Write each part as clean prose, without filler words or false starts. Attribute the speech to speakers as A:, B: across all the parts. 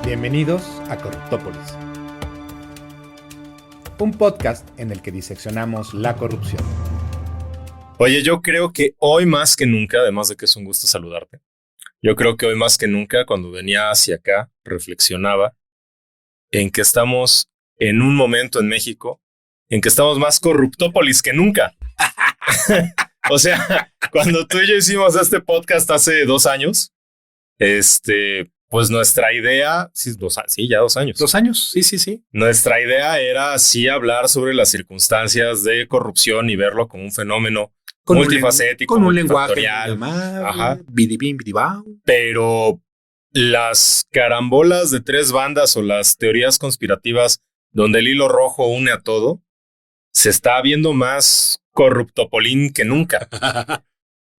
A: Bienvenidos a Corruptópolis, un podcast en el que diseccionamos la corrupción.
B: Oye, yo creo que hoy más que nunca, además de que es un gusto saludarte, yo creo que hoy más que nunca, cuando venía hacia acá, reflexionaba en que estamos en un momento en México en que estamos más corruptópolis que nunca. O sea, cuando tú y yo hicimos este podcast hace 2 años, pues nuestra idea, ya 2 años.
A: 2 años, sí.
B: Nuestra idea era sí hablar sobre las circunstancias de corrupción y verlo como un fenómeno multifacético,
A: con un lenguaje
B: bidibim, pero las carambolas de 3 bandas o las teorías conspirativas donde el hilo rojo une a todo, se está viendo más corruptopolín que nunca.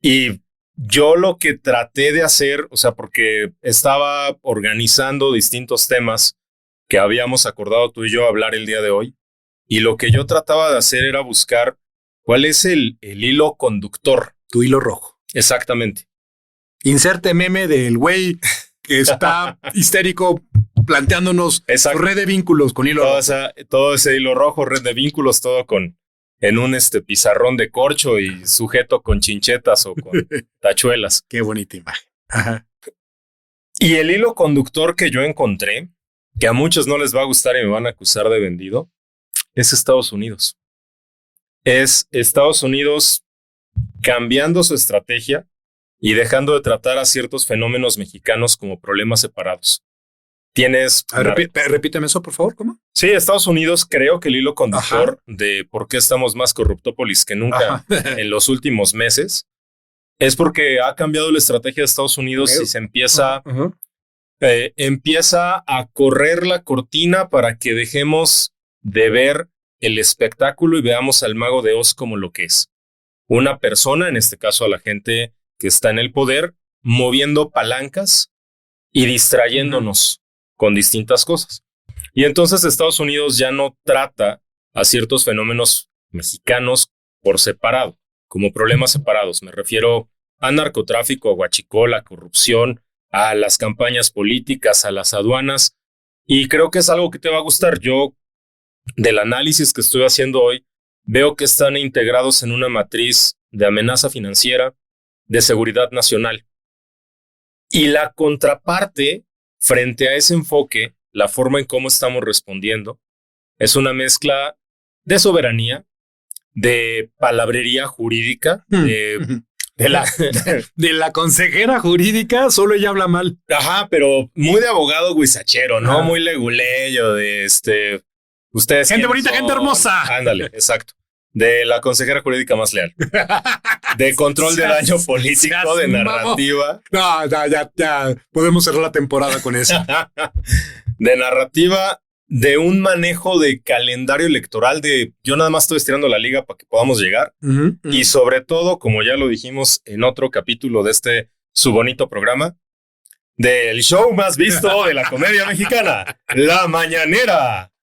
B: Y yo lo que traté de hacer, o sea, porque estaba organizando distintos temas que habíamos acordado tú y yo hablar el día de hoy, y lo que yo trataba de hacer era buscar cuál es el hilo conductor.
A: Tu hilo rojo.
B: Exactamente.
A: Inserte meme del güey que está histérico planteándonos su red de vínculos con hilo rojo.
B: Todo ese hilo rojo, red de vínculos, todo en un pizarrón de corcho y sujeto con chinchetas o con tachuelas.
A: Qué bonita imagen. Ajá.
B: Y el hilo conductor que yo encontré, que a muchos no les va a gustar y me van a acusar de vendido, es Estados Unidos. Es Estados Unidos cambiando su estrategia y dejando de tratar a ciertos fenómenos mexicanos como problemas separados.
A: Repíteme eso, por favor, ¿cómo?
B: Sí, Estados Unidos, creo que el hilo conductor de por qué estamos más corruptópolis que nunca en los últimos meses es porque ha cambiado la estrategia de Estados Unidos y se empieza a correr la cortina para que dejemos de ver el espectáculo y veamos al mago de Oz como lo que es. Una persona, en este caso a la gente que está en el poder, moviendo palancas y distrayéndonos con distintas cosas. Y entonces Estados Unidos ya no trata a ciertos fenómenos mexicanos por separado, como problemas separados. Me refiero a narcotráfico, a huachicol, a corrupción, a las campañas políticas, a las aduanas. Y creo que es algo que te va a gustar. Yo, del análisis que estoy haciendo hoy, veo que están integrados en una matriz de amenaza financiera, de seguridad nacional. Y la contraparte frente a ese enfoque, la forma en cómo estamos respondiendo, es una mezcla de soberanía, de palabrería jurídica, de
A: la consejera jurídica, solo ella habla mal.
B: Ajá, pero muy de abogado guisachero, ¿no? Muy leguleyo, de ustedes.
A: Gente bonita, gente hermosa.
B: Ándale, exacto. De la consejera jurídica más leal. De control de daño político, de narrativa.
A: No, ya. Podemos cerrar la temporada con eso.
B: De narrativa, de un manejo de calendario electoral, de yo nada más estoy estirando la liga para que podamos llegar. Y sobre todo, como ya lo dijimos en otro capítulo de su bonito programa, del show más visto de la comedia mexicana, La Mañanera.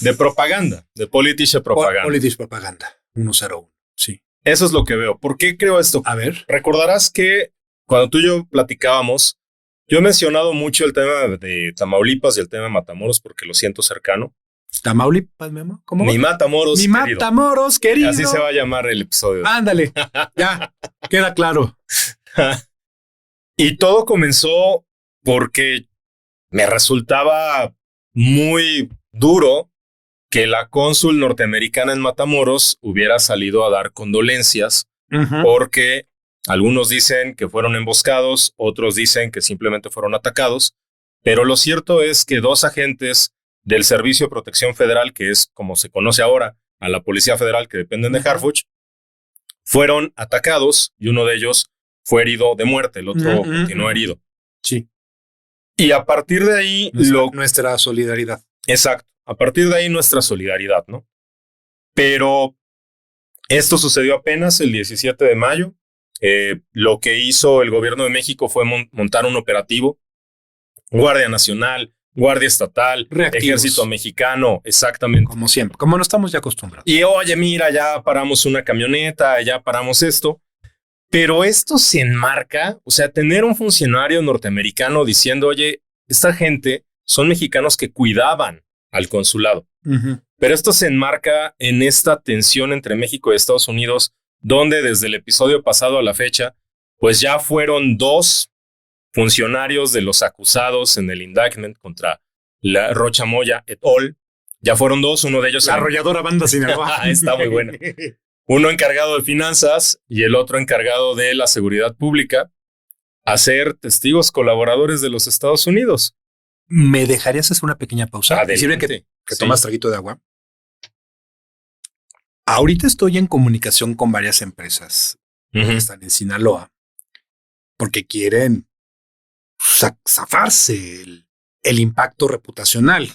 B: De propaganda, de Politische Propaganda.
A: Politische Propaganda, 101, sí.
B: Eso es lo que veo. ¿Por qué creo esto?
A: A ver.
B: Recordarás que cuando tú y yo platicábamos, yo he mencionado mucho el tema de Tamaulipas y el tema de Matamoros porque lo siento cercano.
A: ¿Tamaulipas, mi amor? ¿Cómo?
B: Mi Matamoros,
A: Mi querido. Matamoros, querido.
B: Así se va a llamar el episodio.
A: Ándale, ya, queda claro.
B: Y todo comenzó porque me resultaba muy duro que la cónsul norteamericana en Matamoros hubiera salido a dar condolencias porque algunos dicen que fueron emboscados, otros dicen que simplemente fueron atacados, pero lo cierto es que 2 agentes del Servicio de Protección Federal, que es como se conoce ahora a la Policía Federal que dependen de Harfuch, fueron atacados y uno de ellos fue herido de muerte, el otro continuó herido.
A: Sí.
B: Y a partir de ahí...
A: Nuestra solidaridad.
B: Exacto. A partir de ahí nuestra solidaridad, ¿no? Pero esto sucedió apenas el 17 de mayo. Lo que hizo el gobierno de México fue montar un operativo. Guardia Nacional, Guardia Estatal,
A: reactivos.
B: Ejército Mexicano, exactamente.
A: Como siempre, como no estamos ya acostumbrados.
B: Y oye, mira, ya paramos una camioneta, ya paramos esto. Pero esto se enmarca, o sea, tener un funcionario norteamericano diciendo, oye, esta gente son mexicanos que cuidaban al consulado. Pero esto se enmarca en esta tensión entre México y Estados Unidos, donde desde el episodio pasado a la fecha, pues ya fueron 2 funcionarios de los acusados en el indictment contra la Rocha Moya et al. Ya fueron 2, uno de ellos...
A: La arrolladora banda Sinaloa.
B: Está muy buena. Uno encargado de finanzas y el otro encargado de la seguridad pública, a ser testigos colaboradores de los Estados Unidos.
A: ¿Me dejarías hacer una pequeña pausa?
B: Adelante.
A: Sirve que tomas traguito de agua. Ahorita estoy en comunicación con varias empresas que están en Sinaloa porque quieren zafarse el impacto reputacional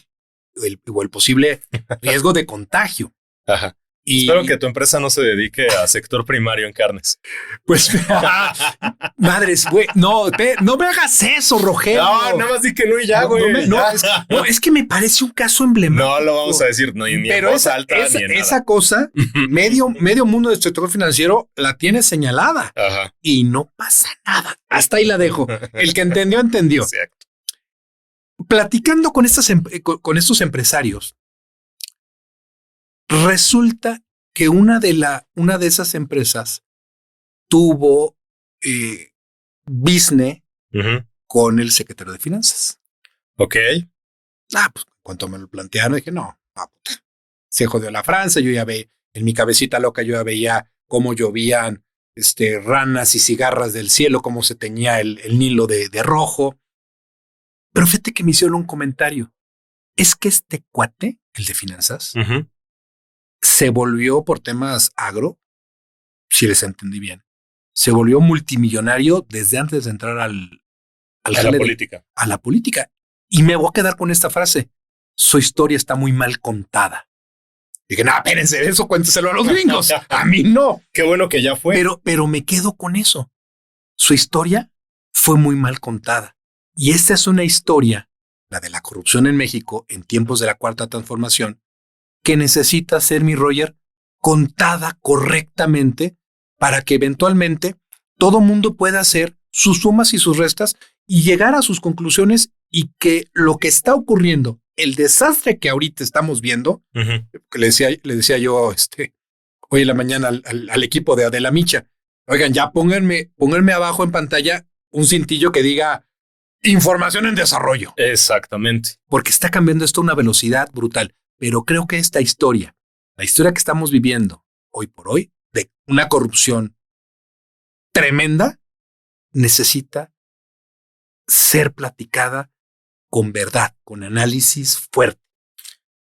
A: o el posible riesgo de contagio.
B: Ajá. Espero que tu empresa no se dedique a sector primario en carnes.
A: Pues, madres, güey, no me hagas eso, Rogelio.
B: No, nada más di que no y ya, güey.
A: Es que me parece un caso emblemático.
B: No lo vamos a decir ni en voz alta ni en nada.
A: Esa cosa, medio mundo del sector financiero la tiene señalada.
B: Ajá.
A: Y no pasa nada. Hasta ahí la dejo. El que entendió, entendió.
B: Exacto.
A: Platicando con estos empresarios, resulta que una de esas empresas tuvo business con el secretario de Finanzas.
B: Ok.
A: Pues cuando me lo plantearon, dije, no, puta. Se jodió la Francia. Yo ya veía, en mi cabecita loca, yo ya veía cómo llovían ranas y cigarras del cielo, cómo se teñía el Nilo de rojo. Pero fíjate que me hicieron un comentario. Es que este cuate, el de finanzas, se volvió por temas agro, si les entendí bien, se volvió multimillonario desde antes de entrar a la política. A la política. Y me voy a quedar con esta frase. Su historia está muy mal contada. Dije, no, espérense, eso cuénteselo a los gringos. A mí no.
B: Qué bueno que ya fue.
A: Pero me quedo con eso. Su historia fue muy mal contada. Y esta es una historia, la de la corrupción en México en tiempos de la Cuarta Transformación, que necesita ser, mi Roger, contada correctamente para que eventualmente todo mundo pueda hacer sus sumas y sus restas y llegar a sus conclusiones y que lo que está ocurriendo, el desastre que ahorita estamos viendo, que le decía yo hoy en la mañana al equipo de Adela Micha, oigan, ya pónganme abajo en pantalla un cintillo que diga información en desarrollo.
B: Exactamente.
A: Porque está cambiando esto a una velocidad brutal. Pero creo que esta historia, la historia que estamos viviendo hoy por hoy, de una corrupción tremenda, necesita ser platicada con verdad, con análisis fuerte.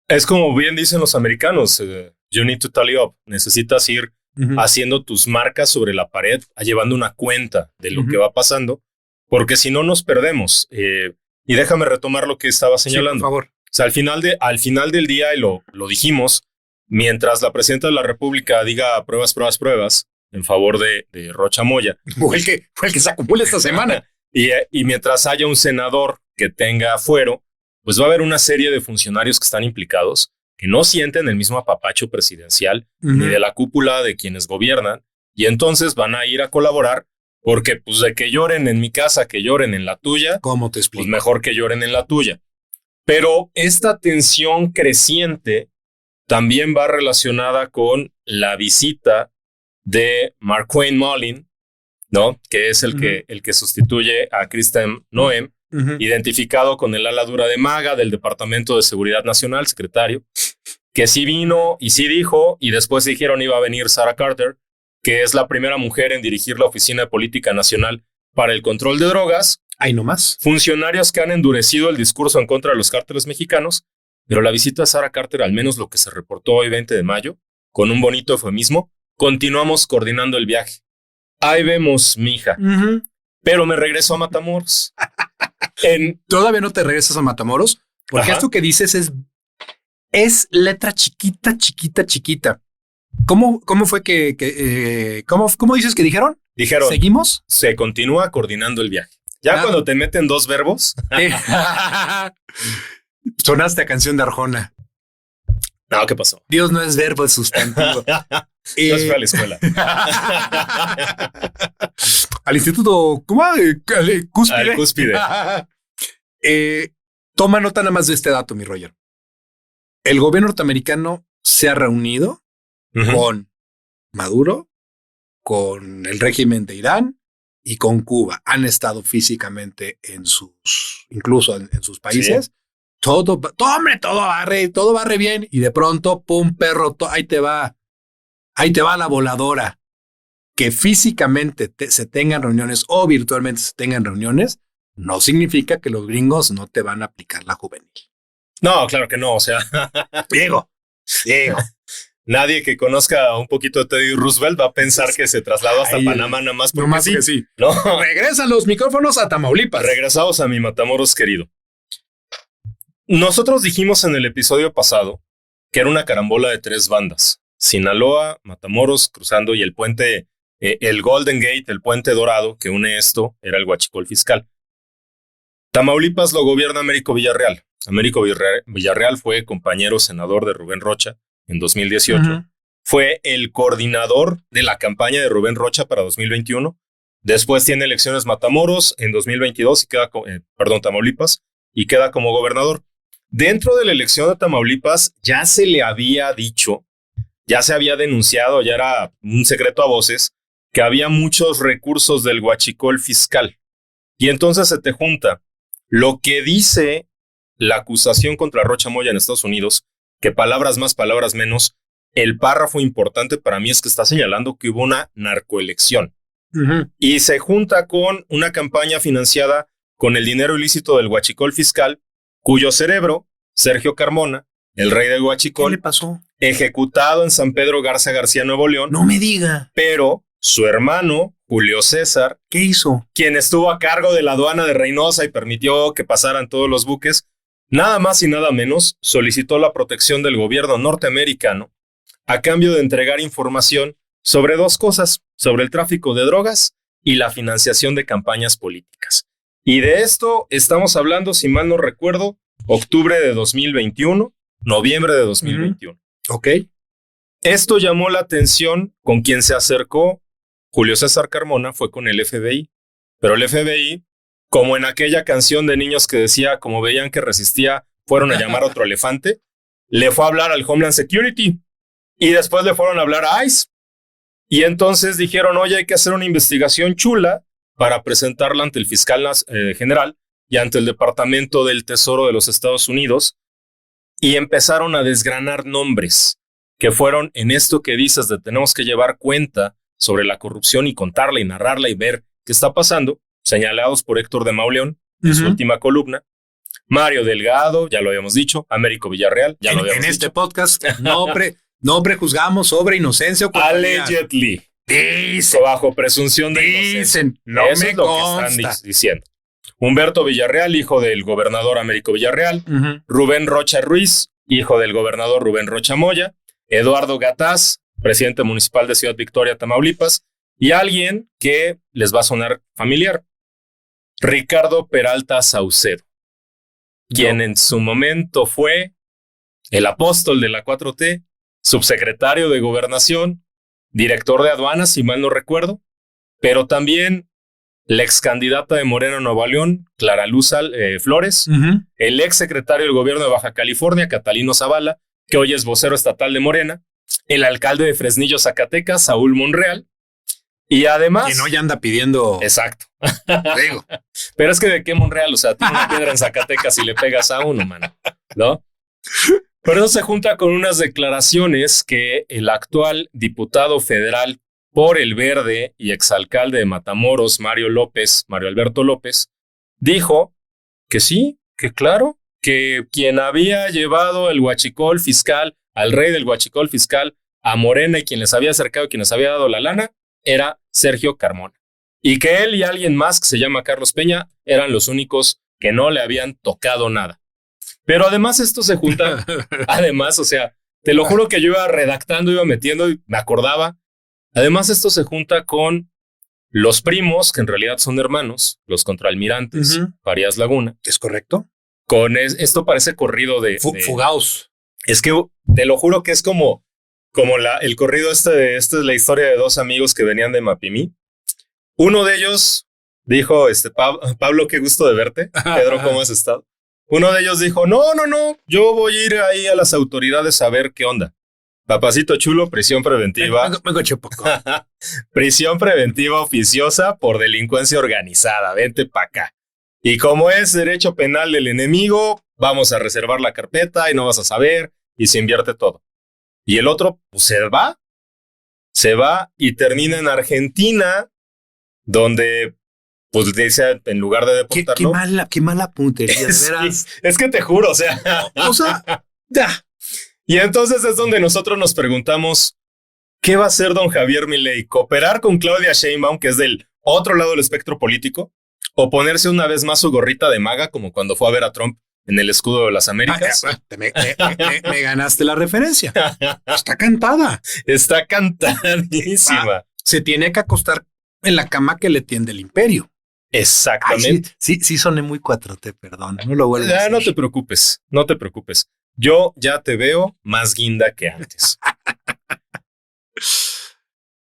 B: Es como bien dicen los americanos, you need to tally up. Necesitas ir haciendo tus marcas sobre la pared, llevando una cuenta de lo que va pasando, porque si no nos perdemos. Y déjame retomar lo que estaba señalando.
A: Sí, por favor.
B: O sea, al final del día, y lo dijimos, mientras la presidenta de la República diga pruebas en favor de Rocha Moya.
A: Fue el que se acumula esta semana.
B: y mientras haya un senador que tenga fuero, pues va a haber una serie de funcionarios que están implicados, que no sienten el mismo apapacho presidencial ni de la cúpula de quienes gobiernan, y entonces van a ir a colaborar porque pues de que lloren en mi casa, que lloren en la tuya.
A: ¿Cómo te explico?
B: Pues mejor que lloren en la tuya. Pero esta tensión creciente también va relacionada con la visita de Markwayne Mullin, ¿no? Que es el que sustituye a Kristen Noem, identificado con el ala dura de MAGA del Departamento de Seguridad Nacional, secretario, que sí vino y sí dijo, y después dijeron iba a venir Sarah Carter, que es la primera mujer en dirigir la Oficina de Política Nacional para el Control de Drogas.
A: Ahí nomás.
B: Funcionarios que han endurecido el discurso en contra de los cárteles mexicanos, pero la visita a Sarah Carter, al menos lo que se reportó hoy 20 de mayo, con un bonito eufemismo, continuamos coordinando el viaje. Ahí vemos, mija. Pero me regreso a Matamoros.
A: Todavía no te regresas a Matamoros, porque esto que dices es letra chiquita. ¿Cómo fue cómo dices que dijeron?
B: Dijeron,
A: ¿seguimos?
B: Se continúa coordinando el viaje. Ya cuando te meten 2 verbos.
A: Sonaste a canción de Arjona.
B: No, ¿qué pasó?
A: Dios no es verbo, es sustantivo.
B: Yo fui a la escuela.
A: Al instituto, ¿cómo? Cúspide.
B: Al cúspide.
A: Toma nota nada más de este dato, mi Roger. El gobierno norteamericano se ha reunido con Maduro, con el régimen de Irán y con Cuba. Han estado físicamente incluso en sus países. Sí. Todo barre bien. Y de pronto, pum, perro, ahí te va la voladora. Que físicamente se tengan reuniones o virtualmente se tengan reuniones, no significa que los gringos no te van a aplicar la juvenil.
B: No, claro que no. O sea,
A: Diego.
B: Nadie que conozca un poquito de Teddy Roosevelt va a pensar que se trasladó hasta Panamá nada más porque
A: más sí. Que sí.
B: ¿No?
A: Regresan los micrófonos a Tamaulipas.
B: Regresamos a mi Matamoros querido. Nosotros dijimos en el episodio pasado que era una carambola de 3 bandas. Sinaloa, Matamoros, cruzando y el puente, el Golden Gate, el puente dorado que une esto, era el Huachicol Fiscal. Tamaulipas lo gobierna Américo Villarreal. Américo Villarreal fue compañero senador de Rubén Rocha en 2018. Fue el coordinador de la campaña de Rubén Rocha para 2021. Después tiene elecciones Matamoros en 2022 y queda, Tamaulipas, y queda como gobernador. Dentro de la elección de Tamaulipas ya se le había dicho, ya se había denunciado, ya era un secreto a voces, que había muchos recursos del Huachicol Fiscal. Y entonces se te junta lo que dice la acusación contra Rocha Moya en Estados Unidos, que palabras más, palabras menos, el párrafo importante para mí es que está señalando que hubo una narcoelección. Y se junta con una campaña financiada con el dinero ilícito del Huachicol Fiscal, cuyo cerebro, Sergio Carmona, el rey del Huachicol,
A: ¿qué le pasó?
B: Ejecutado en San Pedro Garza, Nuevo León.
A: No me diga.
B: Pero su hermano, Julio César,
A: ¿qué hizo?
B: Quien estuvo a cargo de la aduana de Reynosa y permitió que pasaran todos los buques, nada más y nada menos solicitó la protección del gobierno norteamericano a cambio de entregar información sobre 2 cosas, sobre el tráfico de drogas y la financiación de campañas políticas. Y de esto estamos hablando, si mal no recuerdo, octubre de 2021, noviembre de 2021.
A: Ok.
B: Esto llamó la atención. Con quien se acercó Julio César Carmona fue con el FBI. Pero el FBI, como en aquella canción de niños que decía, como veían que resistía, fueron a llamar a otro elefante, le fue a hablar al Homeland Security y después le fueron a hablar a ICE. Y entonces dijeron, oye, hay que hacer una investigación chula para presentarla ante el fiscal general y ante el Departamento del Tesoro de los Estados Unidos. Y empezaron a desgranar nombres que fueron en esto que dices de tenemos que llevar cuenta sobre la corrupción y contarla y narrarla y ver qué está pasando, señalados por Héctor de Mauleón en su última columna. Mario Delgado, ya lo habíamos dicho, Américo Villarreal, ya lo habíamos dicho.
A: En este podcast no prejuzgamos sobre inocencia o culpabilidad.
B: Allegedly.
A: Dice,
B: bajo presunción de inocencia.
A: No
B: eso
A: me
B: es lo
A: consta.
B: que están diciendo. Humberto Villarreal, hijo del gobernador Américo Villarreal. Rubén Rocha Ruiz, hijo del gobernador Rubén Rocha Moya. Eduardo Gataz, presidente municipal de Ciudad Victoria, Tamaulipas. Y alguien que les va a sonar familiar. Ricardo Peralta Saucedo, quien en su momento fue el apóstol de la 4T, subsecretario de Gobernación, director de aduanas, si mal no recuerdo, pero también la ex candidata de Morena Nuevo León, Clara Luz Flores, el ex secretario del gobierno de Baja California, Catalino Zavala, que hoy es vocero estatal de Morena, el alcalde de Fresnillo, Zacatecas, Saúl Monreal, y además...
A: Que no ya anda pidiendo...
B: Exacto. Pero es que de qué Monreal, o sea, tiene una piedra en Zacatecas y le pegas a uno, mano, ¿no? Pero eso se junta con unas declaraciones que el actual diputado federal por el Verde y exalcalde de Matamoros, Mario Alberto López, dijo que sí, que claro, que quien había llevado el Huachicol Fiscal, al rey del Huachicol Fiscal, a Morena y quien les había acercado y quien les había dado la lana, era Sergio Carmona. Y que él y alguien más que se llama Carlos Peña eran los únicos que no le habían tocado nada. Pero además esto se junta, además, o sea, te lo juro que yo iba redactando, iba metiendo y me acordaba. Además esto se junta con los primos, que en realidad son hermanos, los contraalmirantes, Farías Laguna.
A: ¿Es correcto?
B: Con esto parece corrido de
A: Fugaos.
B: Es que te lo juro que es como como el corrido esta es la historia de dos amigos que venían de Mapimí. Uno de ellos dijo, Pablo, qué gusto de verte. Pedro, ¿cómo has estado? Uno de ellos dijo, no, yo voy a ir ahí a las autoridades a ver qué onda. Papacito chulo, prisión preventiva.
A: Me coche poco.
B: Prisión preventiva oficiosa por delincuencia organizada. Vente para acá. Y como es derecho penal del enemigo, vamos a reservar la carpeta y no vas a saber y se invierte todo. Y el otro, pues se va y termina en Argentina, donde, pues dice, en lugar de deportarlo.
A: Qué mala puntería, de veras.
B: Sí, es que te juro, o sea,
A: ya.
B: Y entonces es donde nosotros nos preguntamos, ¿qué va a hacer don Javier Milei? ¿Cooperar con Claudia Sheinbaum, que es del otro lado del espectro político? ¿O ponerse una vez más su gorrita de maga, como cuando fue a ver a Trump en el escudo de las Américas?
A: Me ganaste la referencia. Está cantada.
B: Está cantadísima.
A: Se tiene que acostar en la cama que le tiende el imperio.
B: Exactamente.
A: Ay, sí soné muy 4T, perdón. No lo vuelvo a decir.
B: No te preocupes. Yo ya te veo más guinda que antes.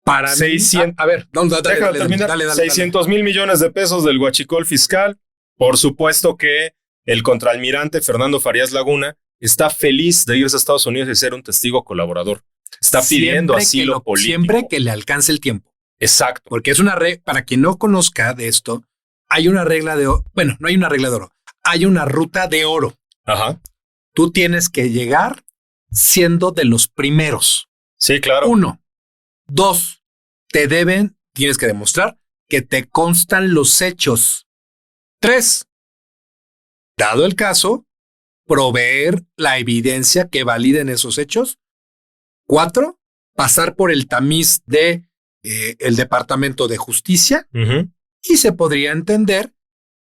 A: Para
B: 600,
A: a ver,
B: dale, 600 mil millones de pesos del huachicol fiscal. Por supuesto que el contraalmirante Fernando Farías Laguna está feliz de irse a Estados Unidos y ser un testigo colaborador. Está pidiendo asilo político.
A: Siempre que le alcance el tiempo.
B: Exacto.
A: Porque es una regla, para quien no conozca de esto, hay una regla de oro. Bueno, no hay una regla de oro. Hay una ruta de oro.
B: Ajá.
A: Tú tienes que llegar siendo de los primeros.
B: Sí, claro.
A: 1. 2. Tienes que demostrar que te constan los hechos. 3. Dado el caso, proveer la evidencia que validen esos hechos. 4. Pasar por el tamiz de el Departamento de Justicia.
B: Uh-huh.
A: Y se podría entender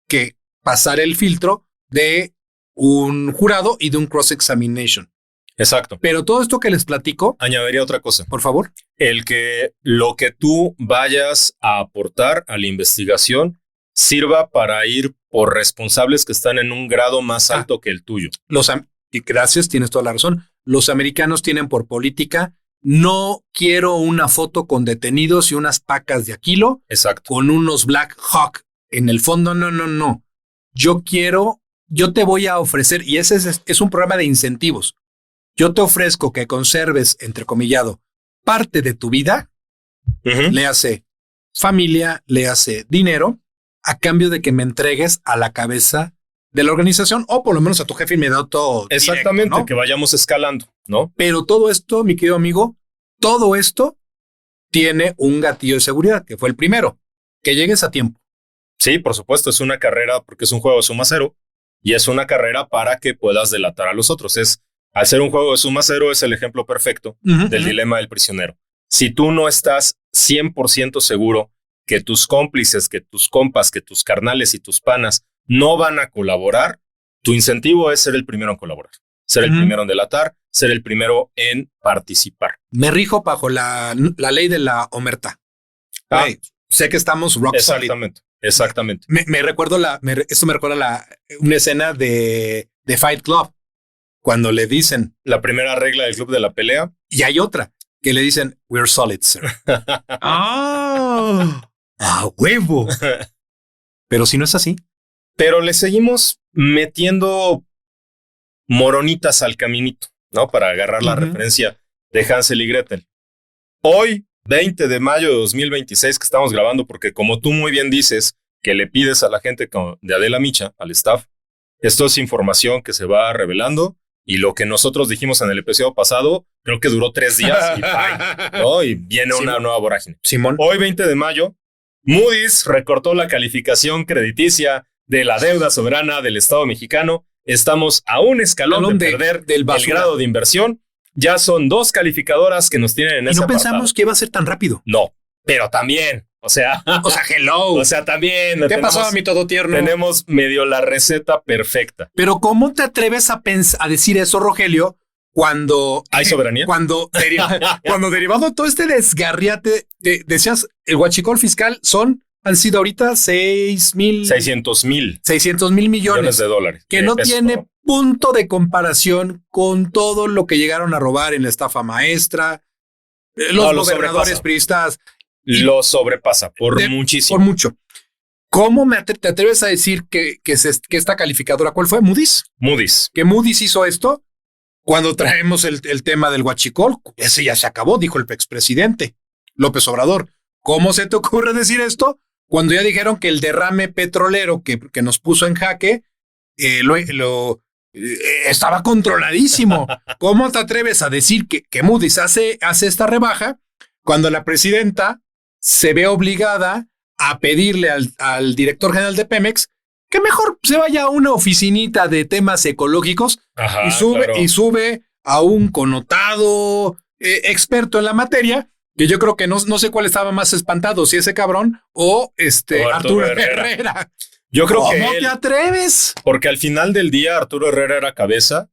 A: que pasar el filtro de un jurado y de un cross-examination.
B: Exacto.
A: Pero todo esto que les platico...
B: Añadiría otra cosa.
A: Por favor.
B: Lo que tú vayas a aportar a la investigación sirva para ir por responsables que están en un grado más alto que el tuyo.
A: Y gracias, tienes toda la razón. Los americanos tienen por política, no quiero una foto con detenidos y unas pacas de Aquilo.
B: Exacto.
A: Con unos Black Hawk en el fondo. No. Yo te voy a ofrecer, y ese es un programa de incentivos. Yo te ofrezco que conserves, entrecomillado, parte de tu vida, uh-huh. Le hace familia, le hace dinero, a cambio de que me entregues a la cabeza de la organización, o por lo menos a tu jefe inmediato.
B: Exactamente, directo, ¿no? Que vayamos escalando, ¿no?
A: Pero todo esto, mi querido amigo, todo esto tiene un gatillo de seguridad, que fue el primero, que llegues a tiempo.
B: Sí, por supuesto, es una carrera porque es un juego de suma cero y es una carrera para que puedas delatar a los otros. Al ser un juego de suma cero es el ejemplo perfecto del dilema del prisionero. Si tú no estás 100% seguro que tus cómplices, que tus compas, que tus carnales y tus panas no van a colaborar, tu incentivo es ser el primero en colaborar, ser el primero en delatar, ser el primero en participar.
A: Me rijo bajo la ley de la omertá. Sé que estamos rock
B: solid. Exactamente.
A: Me recuerdo esto me recuerda una escena de Fight Club, cuando le dicen
B: la primera regla del club de la pelea.
A: Y hay otra que le dicen, we're solid, sir. ¡A huevo! Pero si no es así.
B: Pero le seguimos metiendo moronitas al caminito, ¿no? Para agarrar la referencia de Hansel y Gretel. Hoy, 20 de mayo de 2026, que estamos grabando, porque como tú muy bien dices, que le pides a la gente de Adela Micha, al staff, esto es información que se va revelando, y lo que nosotros dijimos en el episodio pasado, creo que duró 3 días, y bye, ¿no? Y viene una nueva vorágine.
A: Simón.
B: Hoy, 20 de mayo, Moody's recortó la calificación crediticia de la deuda soberana del Estado mexicano. Estamos a un escalón de perder el grado de inversión. Ya son 2 calificadoras que nos tienen en ese apartado.
A: Y no pensamos que iba a ser tan rápido.
B: No, pero también, o sea,
A: hello.
B: O sea, también.
A: ¿Qué pasó a mi todo tierno?
B: Tenemos medio la receta perfecta.
A: Pero ¿cómo te atreves a decir eso, Rogelio, cuando...
B: ¿Hay soberanía?
A: Cuando derivado de todo este desgarriate, decías, el huachicol fiscal han sido ahorita 600 mil millones
B: de dólares.
A: Que no tiene punto de comparación con todo lo que llegaron a robar en la estafa maestra, los gobernadores priistas.
B: Lo sobrepasa por muchísimo.
A: Por mucho. ¿Cómo te atreves a decir que esta calificadora, cuál fue? Moody's. Que Moody's hizo esto cuando traemos el tema del huachicol. Ese ya se acabó, dijo el expresidente López Obrador. ¿Cómo se te ocurre decir esto cuando ya dijeron que el derrame petrolero que nos puso en jaque estaba controladísimo? ¿Cómo te atreves a decir que Moody's hace esta rebaja cuando la presidenta se ve obligada a pedirle al director general de Pemex que mejor se vaya a una oficinita de temas ecológicos? Ajá, y sube a un connotado experto en la materia, que yo creo que no sé cuál estaba más espantado, si ese cabrón o Arturo Herrera.
B: Yo creo que
A: ¿Cómo te atreves?
B: Porque al final del día Arturo Herrera era cabeza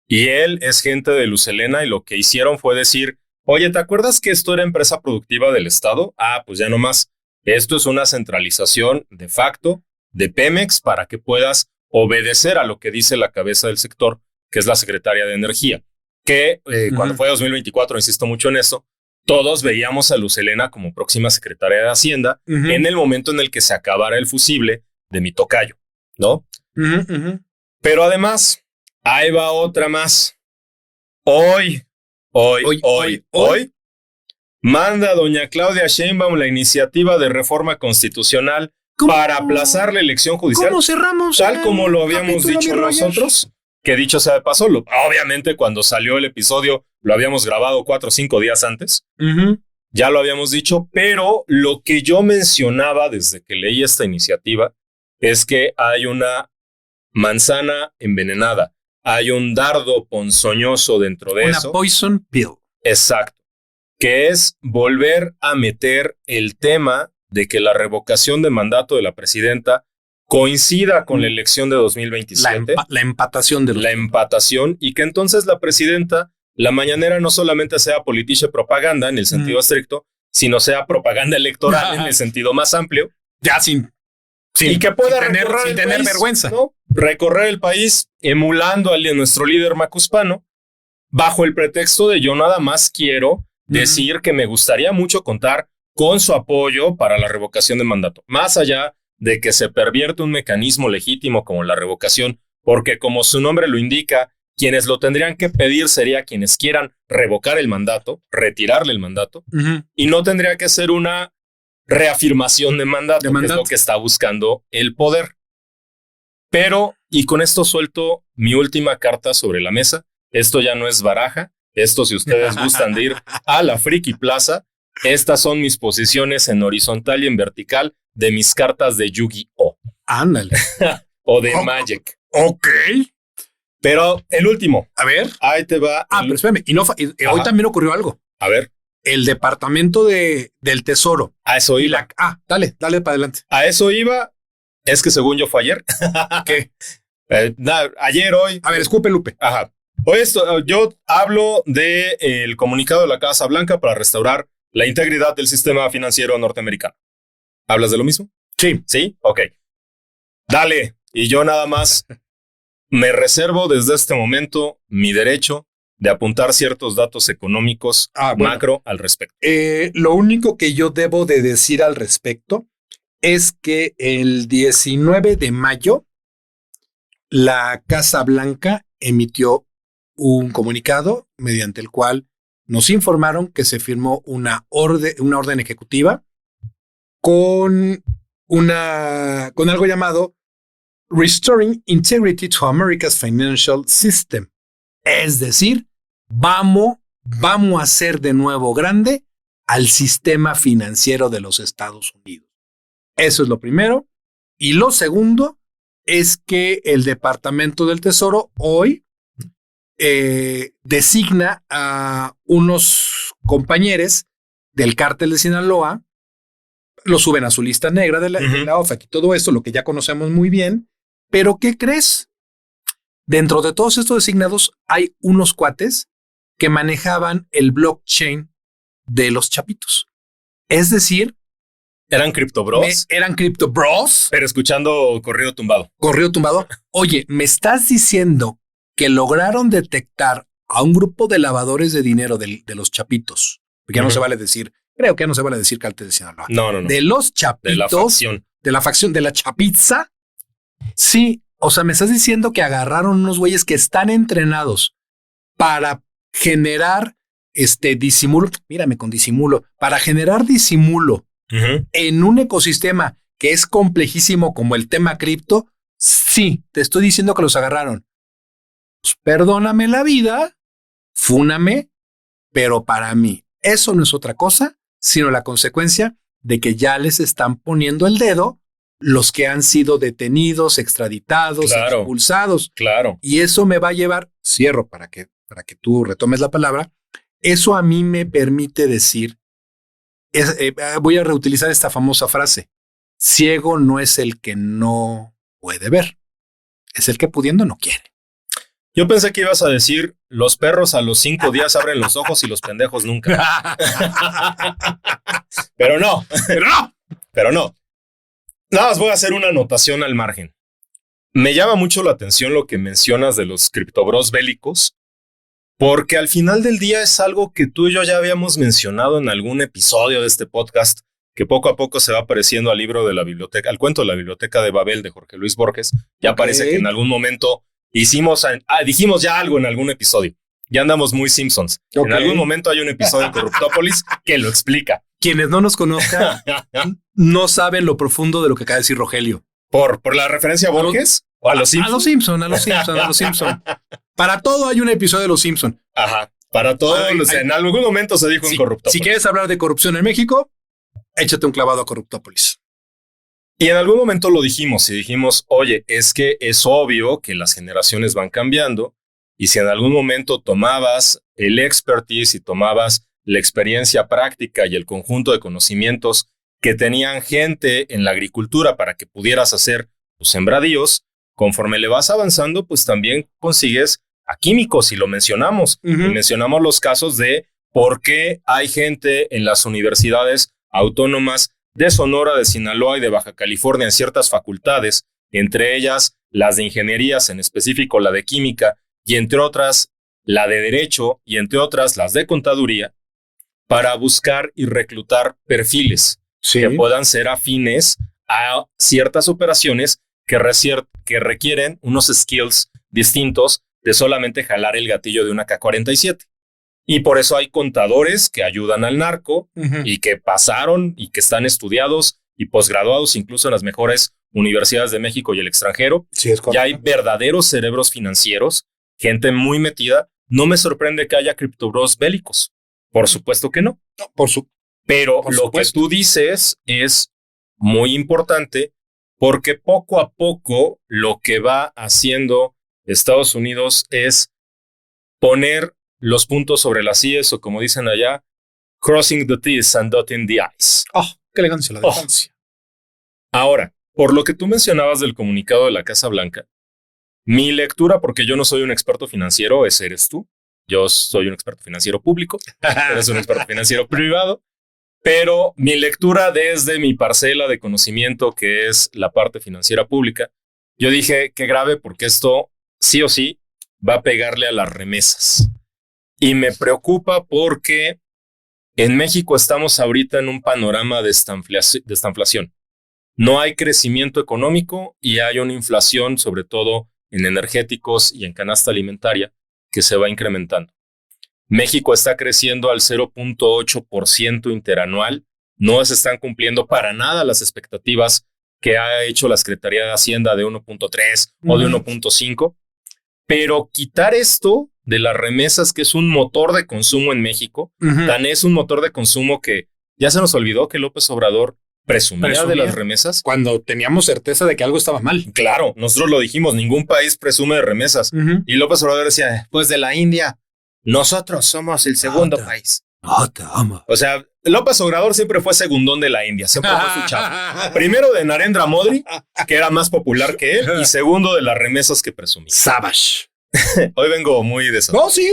B: y él es gente de Luz Helena, y lo que hicieron fue decir: oye, ¿te acuerdas que esto era empresa productiva del Estado? Pues ya no más. Esto es una centralización de facto de Pemex para que puedas obedecer a lo que dice la cabeza del sector, que es la secretaria de Energía. Que cuando fue 2024, insisto mucho en esto, todos veíamos a Luz Helena como próxima secretaria de Hacienda en el momento en el que se acabara el fusible de mi tocayo, ¿no? Pero además, ahí va otra más. Hoy, manda doña Claudia Sheinbaum la iniciativa de reforma constitucional para aplazar la elección judicial.
A: ¿Cómo cerramos?
B: Tal como lo habíamos dicho nosotros, que dicho sea de paso, obviamente cuando salió el episodio lo habíamos grabado 4 o 5 días antes. Ya lo habíamos dicho, pero lo que yo mencionaba desde que leí esta iniciativa es que hay una manzana envenenada, hay un dardo ponzoñoso dentro de eso.
A: Una poison pill.
B: Exacto. Que es volver a meter el tema de que la revocación de mandato de la presidenta coincida con la elección de 2027.
A: La empatación de los...
B: La empatación, y que entonces la presidenta, la mañanera, no solamente sea politiche propaganda en el sentido estricto, sino sea propaganda electoral en el sentido más amplio.
A: Ya sin
B: y que pueda
A: sin tener vergüenza,
B: ¿no? Recorrer el país emulando al de nuestro líder macuspano, bajo el pretexto de yo nada más quiero decir que me gustaría mucho contar con su apoyo para la revocación de mandato. Más allá de que se pervierte un mecanismo legítimo como la revocación, porque como su nombre lo indica, quienes lo tendrían que pedir serían quienes quieran revocar el mandato, retirarle el mandato, y no tendría que ser una reafirmación de mandato, que es lo que está buscando el poder. Pero, y con esto suelto mi última carta sobre la mesa, esto ya no es baraja, esto si ustedes gustan de ir a la Friki Plaza, estas son mis posiciones en horizontal y en vertical de mis cartas de Yu-Gi-Oh!
A: Ándale.
B: O de Magic.
A: Ok.
B: Pero el último.
A: A ver.
B: Ahí te va.
A: Pero espérame. Hoy también ocurrió algo.
B: A ver.
A: El Departamento del Tesoro.
B: A eso iba.
A: Dale para adelante.
B: A eso iba. Es que según yo fue ayer.
A: ¿Qué?
B: Ayer, hoy.
A: A ver, escupe, Lupe.
B: Ajá. Hoy yo hablo del comunicado de la Casa Blanca para restaurar la integridad del sistema financiero norteamericano. ¿Hablas de lo mismo?
A: Sí.
B: ¿Sí? Ok. Dale. Y yo nada más me reservo desde este momento mi derecho de apuntar ciertos datos económicos macro al respecto.
A: Lo único que yo debo de decir al respecto es que el 19 de mayo la Casa Blanca emitió un comunicado mediante el cual nos informaron que se firmó una orden ejecutiva con algo llamado Restoring Integrity to America's Financial System. Es decir, vamos a hacer de nuevo grande al sistema financiero de los Estados Unidos. Eso es lo primero. Y lo segundo es que el Departamento del Tesoro hoy designa a unos compañeros del cártel de Sinaloa, lo suben a su lista negra de la OFAC y todo esto, lo que ya conocemos muy bien. Pero ¿qué crees? Dentro de todos estos designados hay unos cuates que manejaban el blockchain de los chapitos. Es decir,
B: ¿eran criptobros?
A: Eran criptobros.
B: Pero escuchando corrido tumbado.
A: Corrido tumbado. Oye, ¿me estás diciendo que lograron detectar a un grupo de lavadores de dinero de los chapitos, porque ya no se vale decir, creo que ya no se vale decir cártel de Sinaloa.
B: No.
A: De los chapitos. De la facción, de la Chapitza. Sí, o sea, me estás diciendo que agarraron unos güeyes que están entrenados para generar disimulo. Mírame con disimulo. Para generar disimulo en un ecosistema que es complejísimo como el tema cripto. Sí, te estoy diciendo que los agarraron. Pues perdóname la vida, fúname, pero para mí eso no es otra cosa, sino la consecuencia de que ya les están poniendo el dedo los que han sido detenidos, extraditados, expulsados.
B: Claro.
A: Y eso me va a llevar, cierro para que tú retomes la palabra, eso a mí me permite decir, voy a reutilizar esta famosa frase, ciego no es el que no puede ver, es el que pudiendo no quiere.
B: Yo pensé que ibas a decir, los perros a los 5 días abren los ojos y los pendejos nunca. Pero no. Nada más voy a hacer una anotación al margen. Me llama mucho la atención lo que mencionas de los criptobros bélicos, porque al final del día es algo que tú y yo ya habíamos mencionado en algún episodio de este podcast, que poco a poco se va apareciendo al libro de la biblioteca, al cuento de la biblioteca de Babel de Jorge Luis Borges. Ya parece que en algún momento dijimos ya algo en algún episodio. Ya andamos muy Simpsons. En algún momento hay un episodio de Corruptópolis que lo explica.
A: Quienes no nos conozcan no saben lo profundo de lo que acaba de decir Rogelio.
B: ¿Por la referencia a Borges? ¿O a los Simpsons?
A: A los Simpsons. Para todo hay un episodio de los Simpsons.
B: Ajá. Para todo. En algún momento se dijo en Corruptópolis.
A: Si quieres hablar de corrupción en México, échate un clavado a Corruptópolis.
B: Y en algún momento lo dijimos y dijimos, oye, es que es obvio que las generaciones van cambiando y si en algún momento tomabas el expertise y tomabas la experiencia práctica y el conjunto de conocimientos que tenían gente en la agricultura para que pudieras hacer tus sembradíos, conforme le vas avanzando, pues también consigues a químicos y lo mencionamos. Y mencionamos los casos de por qué hay gente en las universidades autónomas de Sonora, de Sinaloa y de Baja California en ciertas facultades, entre ellas las de ingenierías, en específico la de química, y entre otras la de derecho, y entre otras las de contaduría, para buscar y reclutar perfiles que puedan ser afines a ciertas operaciones que requieren unos skills distintos de solamente jalar el gatillo de una K-47. Y por eso hay contadores que ayudan al narco y que pasaron y que están estudiados y posgraduados incluso en las mejores universidades de México y el extranjero.
A: Sí, es correcto.
B: Ya hay verdaderos cerebros financieros, gente muy metida. No me sorprende que haya criptobros bélicos. Por supuesto que no. Pero lo que tú dices es muy importante porque poco a poco lo que va haciendo Estados Unidos es poner los puntos sobre las IES o como dicen allá, crossing the T's and dotting the I's.
A: ¡Oh, qué elegancia la elegancia!
B: Ahora, por lo que tú mencionabas del comunicado de la Casa Blanca, mi lectura, porque yo no soy un experto financiero, eres tú. Yo soy un experto financiero público, eres un experto financiero privado, pero mi lectura desde mi parcela de conocimiento, que es la parte financiera pública, yo dije, qué grave, porque esto sí o sí va a pegarle a las remesas. Y me preocupa porque en México estamos ahorita en un panorama de estanflación. No hay crecimiento económico y hay una inflación, sobre todo en energéticos y en canasta alimentaria, que se va incrementando. México está creciendo al 0.8% interanual. No se están cumpliendo para nada las expectativas que ha hecho la Secretaría de Hacienda de 1.3 o de 1.5. Pero quitar esto de las remesas, que es un motor de consumo en México, tan es un motor de consumo que ya se nos olvidó que López Obrador presumía de las remesas.
A: Cuando teníamos certeza de que algo estaba mal.
B: Claro, nosotros lo dijimos, ningún país presume de remesas. Y López Obrador decía, pues de la India, nosotros somos el segundo país. O sea, López Obrador siempre fue segundón de la India, siempre fue su chavo. Primero de Narendra Modi, que era más popular que él, y segundo de las remesas que presumía.
A: Savage.
B: Hoy vengo muy de eso.
A: No, sí.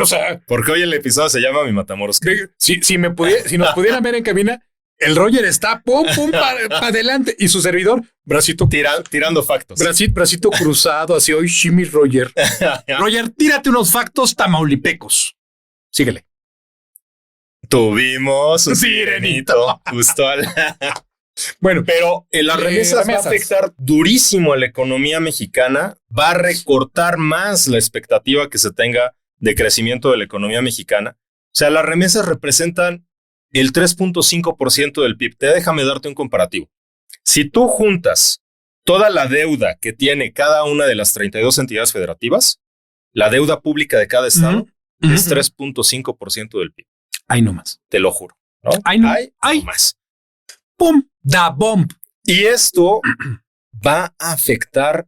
A: O sea,
B: porque hoy el episodio se llama Mi Matamoros.
A: Si nos pudieran ver en cabina, El Roger está pum, para adelante. Y su servidor, bracito
B: tirando factos.
A: Bracito cruzado, así hoy, Shimmy Roger. Roger, tírate unos factos tamaulipecos. Síguele.
B: Tuvimos un sirenito justo al... Bueno, pero las remesas va a afectar durísimo a la economía mexicana, va a recortar más la expectativa que se tenga de crecimiento de la economía mexicana. O sea, las remesas representan el 3.5% del PIB. Déjame darte un comparativo. Si tú juntas toda la deuda que tiene cada una de las 32 entidades federativas, la deuda pública de cada estado es 3.5% del PIB.
A: Ahí nomás.
B: Te lo juro, ¿no?
A: Ahí nomás. ¡Pum! Da bomb.
B: Y esto va a afectar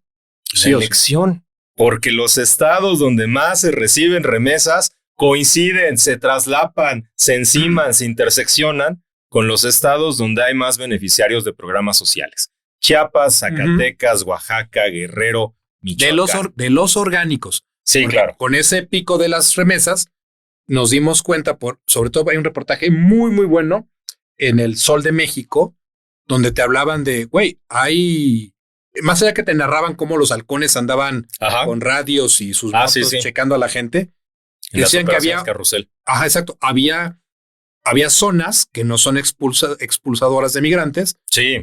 B: la elección, porque los estados donde más se reciben remesas coinciden, se traslapan, se enciman, se interseccionan con los estados donde hay más beneficiarios de programas sociales. Chiapas, Zacatecas, Oaxaca, Guerrero, Michoacán.
A: De los orgánicos.
B: Sí,
A: porque
B: claro.
A: Con ese pico de las remesas nos dimos cuenta, sobre todo hay un reportaje muy, muy bueno en El Sol de México, donde te hablaban de, más allá que te narraban cómo los halcones andaban con radios y sus motos checando a la gente, decían que había
B: carrusel.
A: Ajá, exacto. Había zonas que no son expulsadoras de migrantes,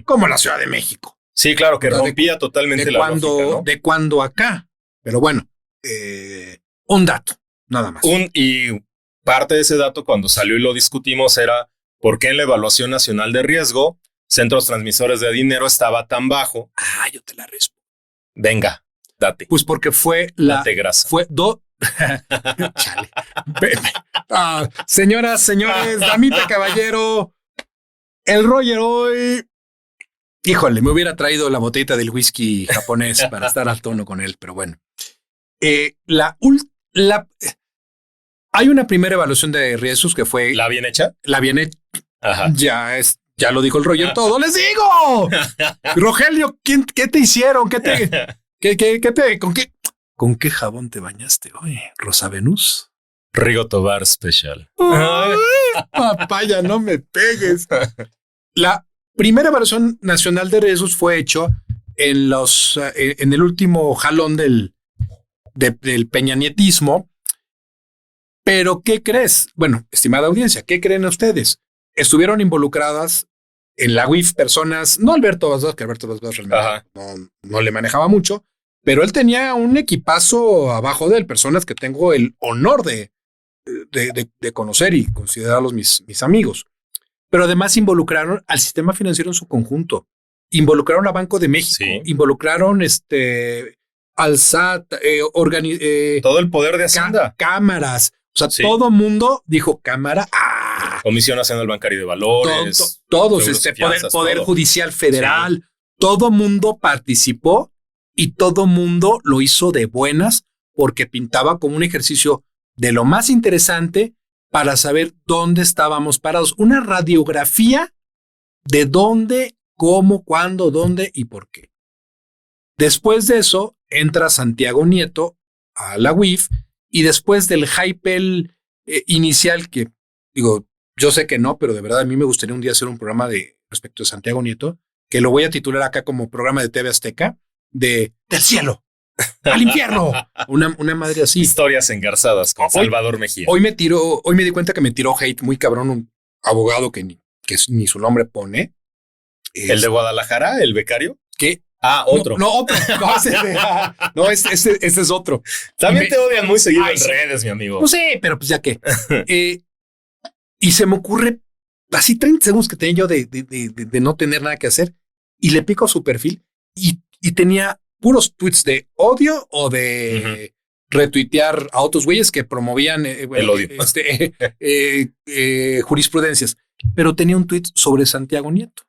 A: como la Ciudad de México.
B: Sí, claro, que rompía totalmente la lógica, ¿no?
A: De cuando acá. Pero bueno, un dato, nada más.
B: Y parte de ese dato, cuando salió y lo discutimos, era por qué en la evaluación nacional de riesgo, centros transmisores de dinero estaba tan bajo.
A: Yo te la respondo.
B: Venga, date.
A: Pues porque
B: date grasa.
A: Chale. Señoras, señores, damita, caballero, el Roger hoy, híjole, me hubiera traído la botellita del whisky japonés para estar al tono con él, pero bueno. Hay una primera evaluación de riesgos que fue...
B: ¿La bien hecha?
A: La bien hecha.
B: Ajá.
A: Ya lo dijo el Roger todo. ¡Les digo! Rogelio, ¿qué te hicieron? ¿Con qué jabón te bañaste hoy? ¿Rosa Venus?
B: Rigo Tobar Special.
A: Ay, papaya, no me pegues. La primera evaluación nacional de riesgos fue hecho en el último jalón del peñanietismo. Pero, ¿qué crees? Bueno, estimada audiencia, ¿qué creen ustedes? Estuvieron involucradas en la UIF personas, no Alberto Vazquez, que Alberto Vazquez realmente no le manejaba mucho, pero él tenía un equipazo abajo de él, personas que tengo el honor de conocer y considerarlos mis amigos. Pero además involucraron al sistema financiero en su conjunto, involucraron a Banco de México, involucraron al SAT,
B: todo el poder de Hacienda,
A: cámaras. O sea, todo mundo dijo cámara.
B: Comisión Nacional Bancaria de Valores.
A: Todos, Poder Judicial Federal. Todo mundo participó y todo mundo lo hizo de buenas porque pintaba como un ejercicio de lo más interesante para saber dónde estábamos parados. Una radiografía de dónde, cómo, cuándo, dónde y por qué. Después de eso, entra Santiago Nieto a la UIF. Y después del hype inicial, que digo, yo sé que no, pero de verdad a mí me gustaría un día hacer un programa respecto de Santiago Nieto, que lo voy a titular acá como programa de TV Azteca, del cielo al infierno. Una madre así.
B: Historias engarzadas con Salvador Mejía.
A: Hoy me di cuenta que me tiró hate muy cabrón un abogado que ni su nombre pone.
B: ¿El de Guadalajara? ¿El becario?
A: ¿Qué?
B: Otro.
A: Otro. Ese es otro.
B: También te odian muy seguido en redes, mi amigo.
A: No sé, pero pues ya que. Y se me ocurre así 30 segundos que tenía yo de no tener nada que hacer y le pico a su perfil y tenía puros tweets de odio o de retuitear a otros güeyes que promovían
B: el odio.
A: Jurisprudencias. Pero tenía un tweet sobre Santiago Nieto.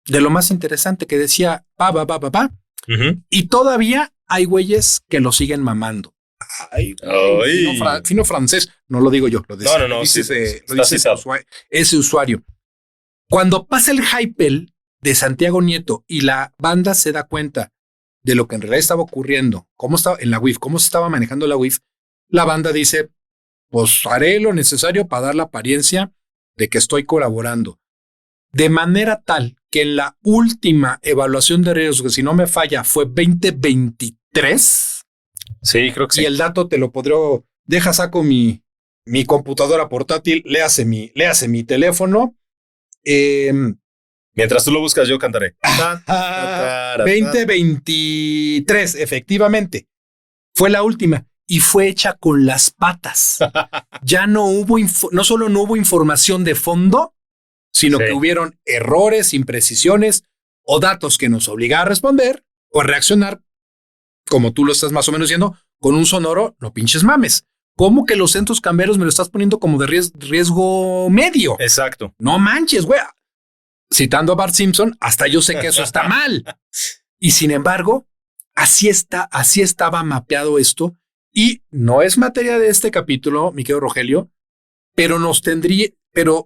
A: De lo más interesante que decía, y todavía hay güeyes que lo siguen mamando. Fino francés, no lo digo yo, lo dice ese usuario. Cuando pasa el hype de Santiago Nieto y la banda se da cuenta de lo que en realidad estaba ocurriendo, cómo estaba en la UIF, cómo se estaba manejando la UIF, la banda dice, pues haré lo necesario para dar la apariencia de que estoy colaborando. de manera tal que en la última evaluación de riesgo, que si no me falla, fue 2023.
B: Sí, creo que sí.
A: Y el dato te lo podré... saco mi computadora portátil, léase mi teléfono.
B: Mientras tú lo buscas, yo cantaré.
A: 2023, efectivamente. Fue la última y fue hecha con las patas. Ya no hubo, no solo no hubo información de fondo, sino que hubieron errores, imprecisiones o datos que nos obligaban a responder o a reaccionar, como tú lo estás más o menos diciendo, con un sonoro, no pinches mames. ¿Cómo que los centros camberos me lo estás poniendo como de riesgo medio?
B: Exacto.
A: No manches, güey. Citando a Bart Simpson, hasta yo sé que eso está mal. Y sin embargo, así estaba mapeado esto. Y no es materia de este capítulo, mi querido Rogelio, pero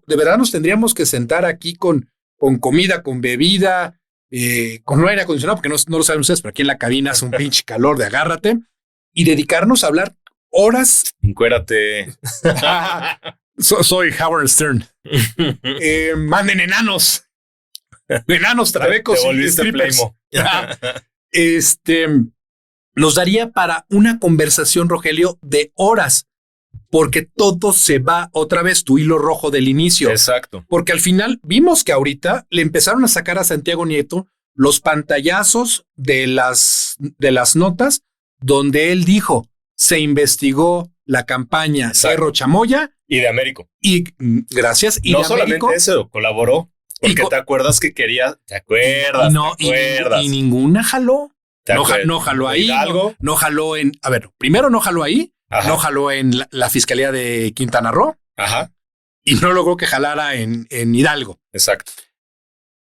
A: de verdad nos tendríamos que sentar aquí con comida, con bebida, con aire acondicionado, porque no lo saben ustedes, pero aquí en la cabina hace un pinche calor de agárrate, y dedicarnos a hablar horas.
B: Encuérate.
A: Soy Howard Stern. Manden enanos. Enanos, trabecos y strippers. Nos daría para una conversación, Rogelio, de horas, porque todo se va otra vez, tu hilo rojo del inicio.
B: Exacto.
A: Porque al final vimos que ahorita le empezaron a sacar a Santiago Nieto los pantallazos de las notas donde él dijo, se investigó la campaña Cerro Chamoya
B: y de Américo.
A: Y gracias. Y
B: no
A: de
B: solamente
A: Américo,
B: eso, colaboró. Porque te acuerdas que quería, ¿te acuerdas?
A: Y ninguna jaló. No jaló ahí. No jaló en, a ver, primero no jaló ahí. Ajá. No jaló en la Fiscalía de Quintana Roo.
B: Ajá.
A: Y no logró que jalara en Hidalgo.
B: Exacto.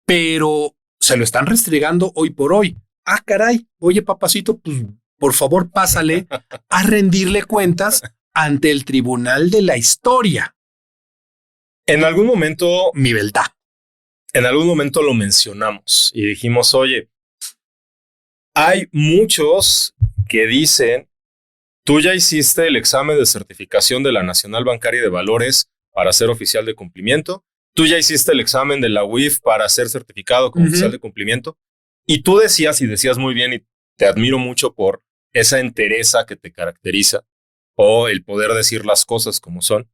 A: Pero se lo están restregando hoy por hoy. Ah, caray. Oye, papacito, pues por favor pásale a rendirle cuentas ante el tribunal de la historia.
B: En algún momento,
A: mi verdad.
B: En algún momento lo mencionamos y dijimos, oye, hay muchos que dicen, tú ya hiciste el examen de certificación de la Nacional Bancaria de Valores para ser oficial de cumplimiento, tú ya hiciste el examen de la UIF para ser certificado como oficial de cumplimiento, y tú decías, y decías muy bien, y te admiro mucho por esa entereza que te caracteriza, o el poder decir las cosas como son.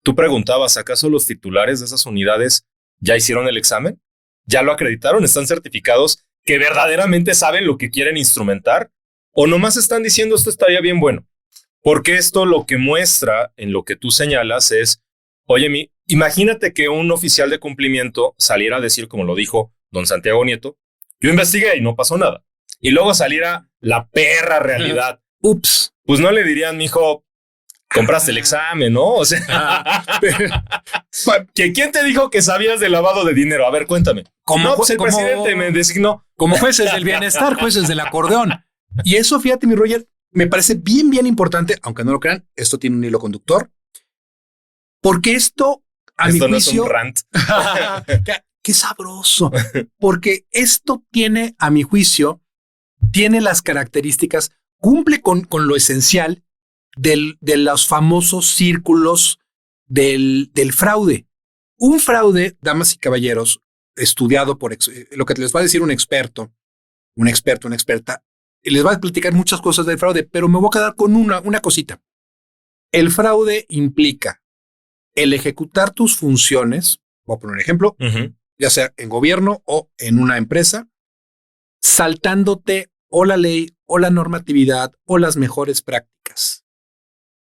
B: Tú preguntabas, ¿acaso los titulares de esas unidades ya hicieron el examen? ¿Ya lo acreditaron? ¿Están certificados que verdaderamente saben lo que quieren instrumentar? ¿O nomás están diciendo esto estaría bien bueno? Porque esto lo que muestra en lo que tú señalas es, oye, imagínate que un oficial de cumplimiento saliera a decir, como lo dijo don Santiago Nieto, yo investigué y no pasó nada. Y luego saliera la perra realidad.
A: Ups.
B: Pues no le dirían, mijo, compraste el examen, ¿no? O sea, ¿quién te dijo que sabías de lavado de dinero? A ver, cuéntame. Pues el presidente me designó.
A: Como jueces del bienestar, jueces del acordeón. Y eso, fíjate, mi Roger, me parece bien, bien importante, aunque no lo crean, esto tiene un hilo conductor. Porque esto, a mi juicio...
B: no es un rant.
A: Qué sabroso. Porque esto tiene, a mi juicio, tiene las características, cumple con lo esencial de los famosos círculos del fraude. Un fraude, damas y caballeros, estudiado por lo que les va a decir un experto, una experta, y les va a platicar muchas cosas del fraude, pero me voy a quedar con una cosita. El fraude implica el ejecutar tus funciones, voy a poner un ejemplo, ya sea en gobierno o en una empresa, saltándote o la ley o la normatividad o las mejores prácticas.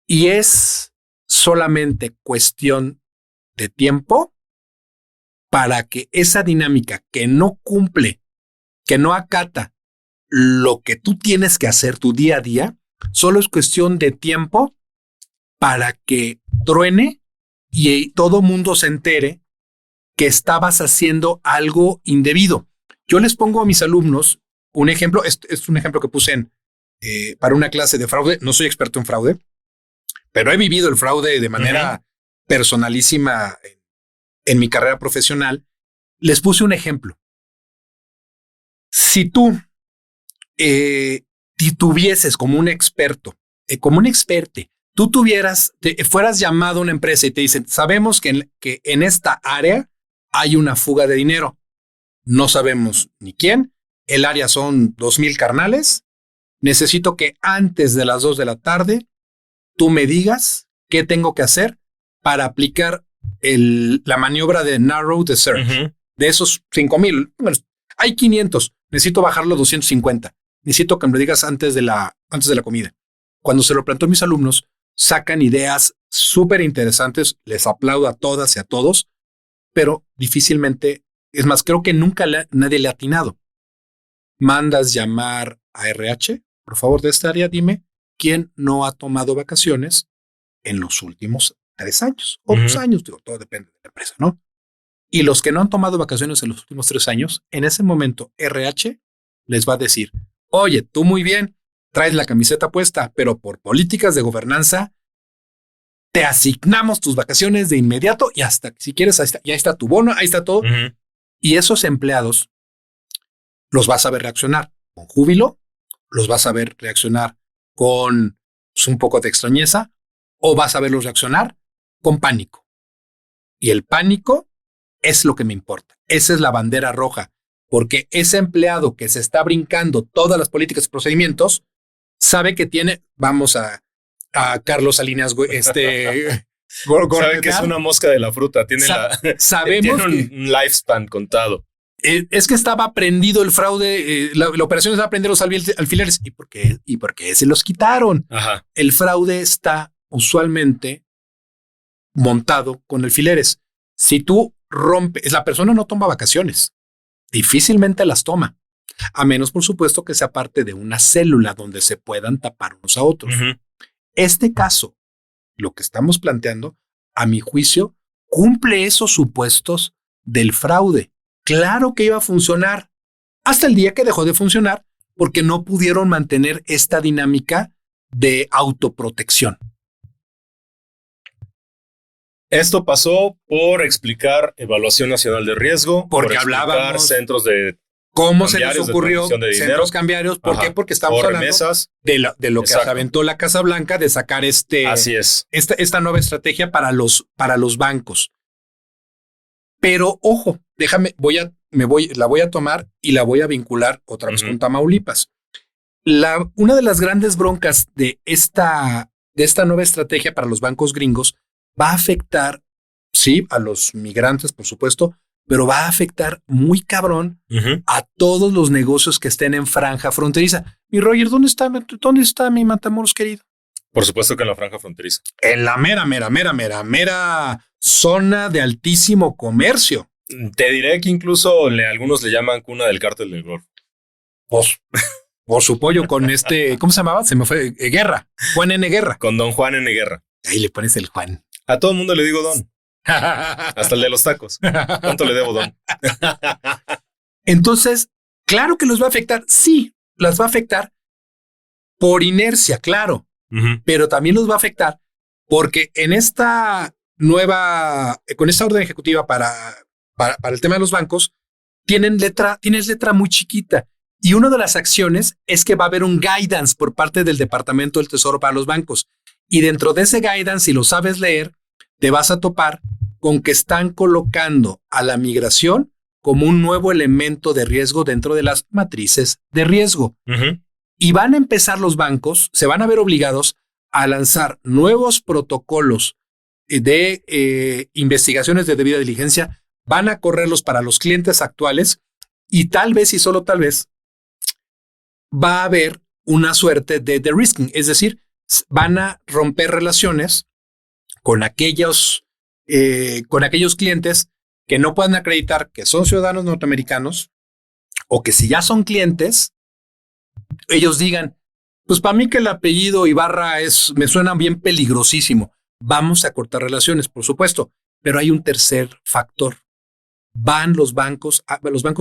A: Y es solamente cuestión de tiempo para que esa dinámica que no cumple, que no acata lo que tú tienes que hacer tu día a día, solo es cuestión de tiempo para que truene y todo mundo se entere que estabas haciendo algo indebido. Yo les pongo a mis alumnos un ejemplo, es un ejemplo que puse para una clase de fraude. No soy experto en fraude, pero he vivido el fraude de manera personalísima en mi carrera profesional. Les puse un ejemplo. Si tú tuvieses como un experto, tú fueras llamado a una empresa y te dicen, sabemos que en esta área hay una fuga de dinero. No sabemos ni quién. El área son 2,000 carnales. Necesito que antes de las 2 de la tarde tú me digas qué tengo que hacer para aplicar la maniobra de narrow the search. De esos 5,000, bueno, hay 500. Necesito bajarlo a 250. Necesito que me lo digas antes de la comida. Cuando se lo planteo a mis alumnos, sacan ideas súper interesantes. Les aplaudo a todas y a todos, pero difícilmente, es más, creo que nunca nadie le ha atinado. Mandas llamar a RH, por favor, de esta área, dime quién no ha tomado vacaciones en los últimos 3 años o 2 años. Digo, todo depende de la empresa, ¿no? Y los que no han tomado vacaciones en los últimos 3 años, en ese momento RH les va a decir, oye, tú muy bien, traes la camiseta puesta, pero por políticas de gobernanza te asignamos tus vacaciones de inmediato y hasta, si quieres, ahí está tu bono, ahí está todo. Y esos empleados los vas a ver reaccionar con júbilo, los vas a ver reaccionar con un poco de extrañeza, o vas a verlos reaccionar con pánico. Y el pánico es lo que me importa. Esa es la bandera roja, porque ese empleado que se está brincando todas las políticas y procedimientos sabe que tiene, vamos a Carlos Salinas,
B: sabe que es una mosca de la fruta,
A: sabemos
B: tiene un lifespan contado.
A: Es que estaba prendido el fraude, la operación estaba prender los alfileres. ¿Y por qué se los quitaron?
B: Ajá.
A: El fraude está usualmente montado con alfileres. Si tú rompes, la persona no toma vacaciones, difícilmente las toma, a menos, por supuesto, que sea parte de una célula donde se puedan tapar unos a otros. Este caso, lo que estamos planteando, a mi juicio, cumple esos supuestos del fraude. Claro que iba a funcionar hasta el día que dejó de funcionar porque no pudieron mantener esta dinámica de autoprotección.
B: Esto pasó por explicar evaluación nacional de riesgo,
A: porque
B: por
A: hablábamos
B: centros de
A: cómo se les ocurrió centros cambiarios. ¿Por qué? Porque estamos hablando
B: remesas,
A: de lo que se aventó la Casa Blanca de sacar
B: Así es.
A: esta nueva estrategia para los bancos. Pero ojo, déjame, la voy a tomar y la voy a vincular otra vez con Tamaulipas. Una de las grandes broncas de esta nueva estrategia para los bancos gringos va a afectar, sí, a los migrantes, por supuesto, pero va a afectar muy cabrón a todos los negocios que estén en franja fronteriza. Mi Roger, ¿dónde está mi Matamoros querido?
B: Por supuesto que en la franja fronteriza.
A: En la mera zona de altísimo comercio.
B: Te diré que incluso algunos le llaman cuna del cártel del Golfo.
A: Por su pollo con ¿cómo se llamaba? Se me fue, Guerra. Juan N. Guerra.
B: Con don Juan N. Guerra.
A: Ahí le pones el Juan.
B: A todo el mundo le digo don. Hasta el de los tacos. ¿Cuánto le debo, don?
A: Entonces, claro que los va a afectar. Sí, las va a afectar por inercia, claro. Pero también los va a afectar porque en esta con esta orden ejecutiva para el tema de los bancos, tienes letra muy chiquita. Y una de las acciones es que va a haber un guidance por parte del Departamento del Tesoro para los bancos. Y dentro de ese guidance, si lo sabes leer, te vas a topar con que están colocando a la migración como un nuevo elemento de riesgo dentro de las matrices de riesgo. Y van a empezar los bancos, se van a ver obligados a lanzar nuevos protocolos de investigaciones de debida diligencia, van a correrlos para los clientes actuales y tal vez y solo tal vez va a haber una suerte de de-risking, es decir, van a romper relaciones con aquellos clientes que no puedan acreditar que son ciudadanos norteamericanos o que si ya son clientes, ellos digan, pues para mí que el apellido Ibarra me suena bien peligrosísimo. Vamos a cortar relaciones, por supuesto, pero hay un tercer factor. Los bancos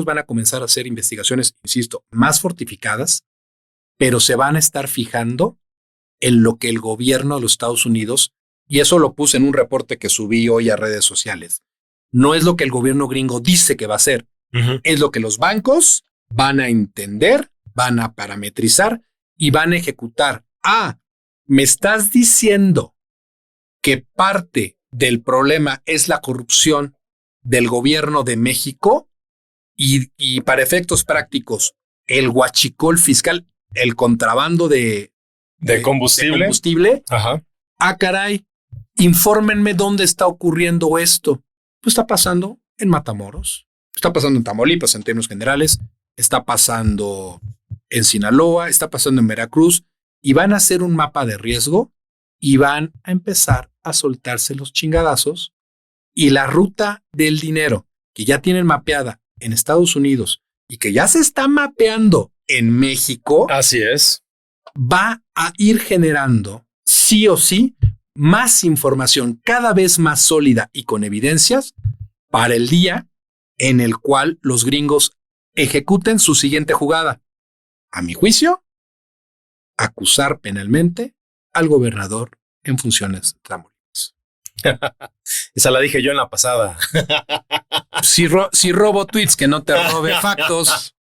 A: van a comenzar a hacer investigaciones, insisto, más fortificadas, pero se van a estar fijando en lo que el gobierno de los Estados Unidos, y eso lo puse en un reporte que subí hoy a redes sociales, no es lo que el gobierno gringo dice que va a hacer, es lo que los bancos van a entender, van a parametrizar y van a ejecutar. ¿Me estás diciendo que parte del problema es la corrupción del gobierno de México y para efectos prácticos, el huachicol fiscal, el contrabando de combustible.
B: Ajá.
A: Ah, caray, infórmenme dónde está ocurriendo esto. Pues está pasando en Matamoros, está pasando en Tamaulipas en términos generales, está pasando en Sinaloa, está pasando en Veracruz, y van a hacer un mapa de riesgo y van a empezar a soltarse los chingadazos, y la ruta del dinero que ya tienen mapeada en Estados Unidos y que ya se está mapeando en México,
B: así es,
A: va a ir generando sí o sí más información cada vez más sólida y con evidencias para el día en el cual los gringos ejecuten su siguiente jugada. A mi juicio, acusar penalmente al gobernador en funciones de Tamaulipas.
B: Esa la dije yo en la pasada.
A: Si robo tweets, que no te robe factos.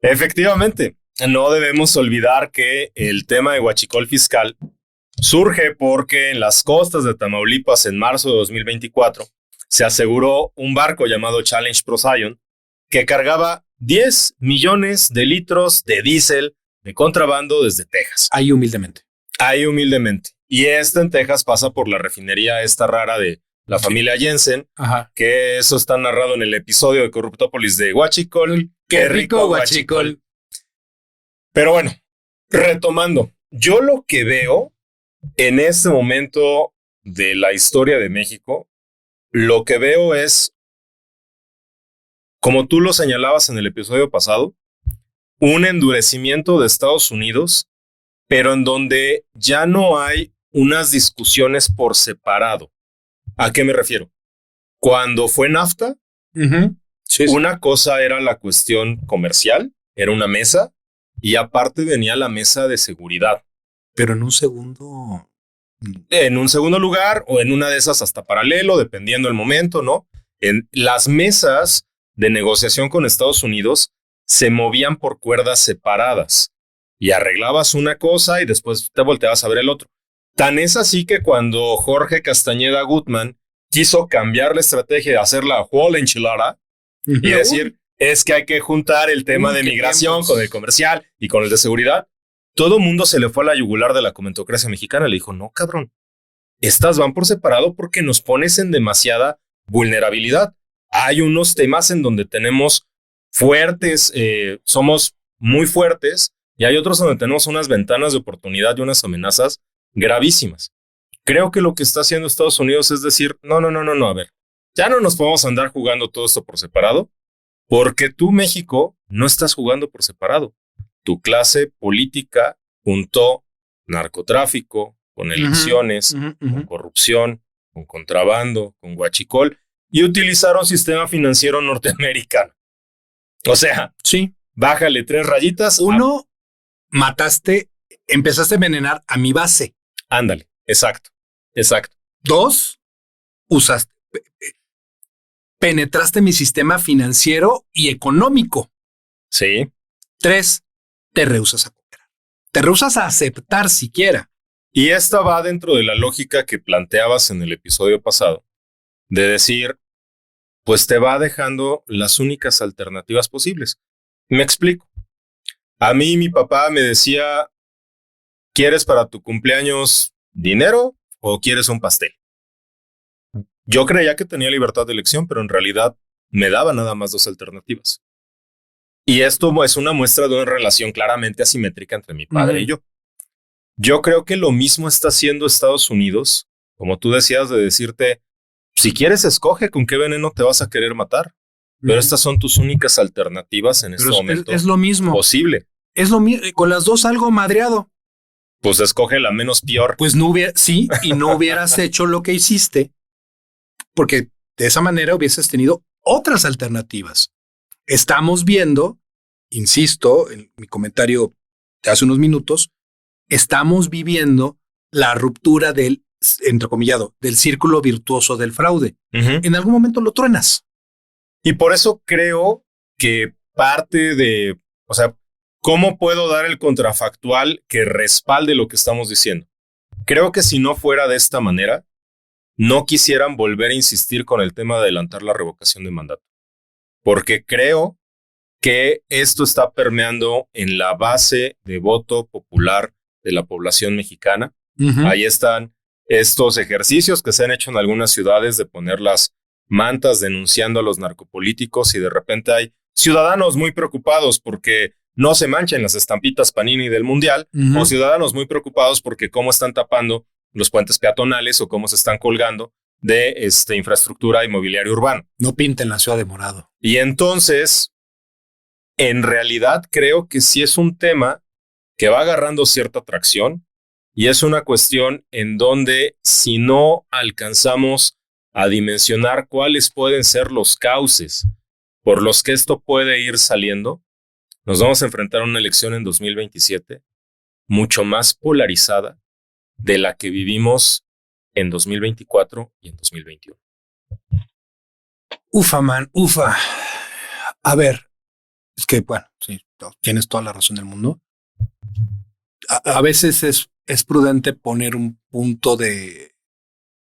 B: Efectivamente, no debemos olvidar que el tema de huachicol fiscal surge porque en las costas de Tamaulipas en marzo de 2024 se aseguró un barco llamado Challenge Procyon que cargaba 10 millones de litros de diésel de contrabando desde Texas.
A: Ahí humildemente.
B: Y en Texas pasa por la refinería esta rara de la familia Jensen,
A: Ajá.
B: que eso está narrado en el episodio de Corruptópolis de Huachicol. ¡Qué rico huachicol! Pero bueno, retomando, yo lo que veo en este momento de la historia de México, lo que veo es, como tú lo señalabas en el episodio pasado, un endurecimiento de Estados Unidos, pero en donde ya no hay unas discusiones por separado. ¿A qué me refiero? Cuando fue NAFTA, sí. Una cosa era la cuestión comercial, era una mesa, y aparte venía la mesa de seguridad.
A: Pero en un segundo
B: lugar, o en una de esas hasta paralelo, dependiendo el momento, ¿no? En las mesas de negociación con Estados Unidos se movían por cuerdas separadas y arreglabas una cosa y después te volteabas a ver el otro. Tan es así que cuando Jorge Castañeda Gutman quiso cambiar la estrategia de hacer la whole enchilada y decir, es que hay que juntar el tema de migración con el comercial y con el de seguridad, todo el mundo se le fue a la yugular de la comentocracia mexicana. Le dijo, no, cabrón, estas van por separado porque nos pones en demasiada vulnerabilidad. Hay unos temas en donde tenemos fuertes, somos muy fuertes, y hay otros donde tenemos unas ventanas de oportunidad y unas amenazas gravísimas. Creo que lo que está haciendo Estados Unidos es decir, no, a ver, ya no nos podemos andar jugando todo esto por separado, porque tú, México, no estás jugando por separado. Tu clase política juntó narcotráfico con elecciones, con corrupción, con contrabando, con huachicol, y utilizaron sistema financiero norteamericano. O sea,
A: sí,
B: bájale 3 rayitas.
A: Uno, empezaste a envenenar a mi base.
B: Ándale, exacto.
A: 2, penetraste mi sistema financiero y económico.
B: Sí.
A: 3, te rehusas a cooperar. Te rehusas a aceptar siquiera.
B: Y esta va dentro de la lógica que planteabas en el episodio pasado, de decir, pues te va dejando las únicas alternativas posibles. Me explico. A mí mi papá me decía, ¿quieres para tu cumpleaños dinero o quieres un pastel? Yo creía que tenía libertad de elección, pero en realidad me daba nada más 2 alternativas. Y esto es una muestra de una relación claramente asimétrica entre mi padre y yo. Yo creo que lo mismo está haciendo Estados Unidos, como tú decías, de decirte, si quieres escoge con qué veneno te vas a querer matar. Pero estas son tus únicas alternativas en este momento.
A: Es lo mismo.
B: Posible.
A: Es lo mismo. Con las dos algo madreado.
B: Pues escoge la menos peor.
A: Pues no hubieras hecho lo que hiciste, porque de esa manera hubieses tenido otras alternativas. Estamos viendo, insisto, en mi comentario de hace unos minutos, estamos viviendo la ruptura del, entrecomillado, del círculo virtuoso del fraude. En algún momento lo truenas.
B: Y por eso creo que parte de, o sea, ¿cómo puedo dar el contrafactual que respalde lo que estamos diciendo? Creo que si no fuera de esta manera, no quisieran volver a insistir con el tema de adelantar la revocación de mandato, porque creo que esto está permeando en la base de voto popular de la población mexicana. Ahí están estos ejercicios que se han hecho en algunas ciudades de poner las mantas denunciando a los narcopolíticos y de repente hay ciudadanos muy preocupados porque no se manchen las estampitas Panini del Mundial o ciudadanos muy preocupados porque cómo están tapando los puentes peatonales o cómo se están colgando de infraestructura inmobiliaria urbana.
A: No pinten la ciudad de morado.
B: Y entonces, en realidad creo que sí es un tema que va agarrando cierta atracción y es una cuestión en donde si no alcanzamos a dimensionar cuáles pueden ser los cauces por los que esto puede ir saliendo, nos vamos a enfrentar a una elección en 2027 mucho más polarizada de la que vivimos en 2024 y en 2021.
A: Ufa, man, ufa. A ver, es que, bueno, sí, tienes toda la razón del mundo. A veces es prudente poner un punto de,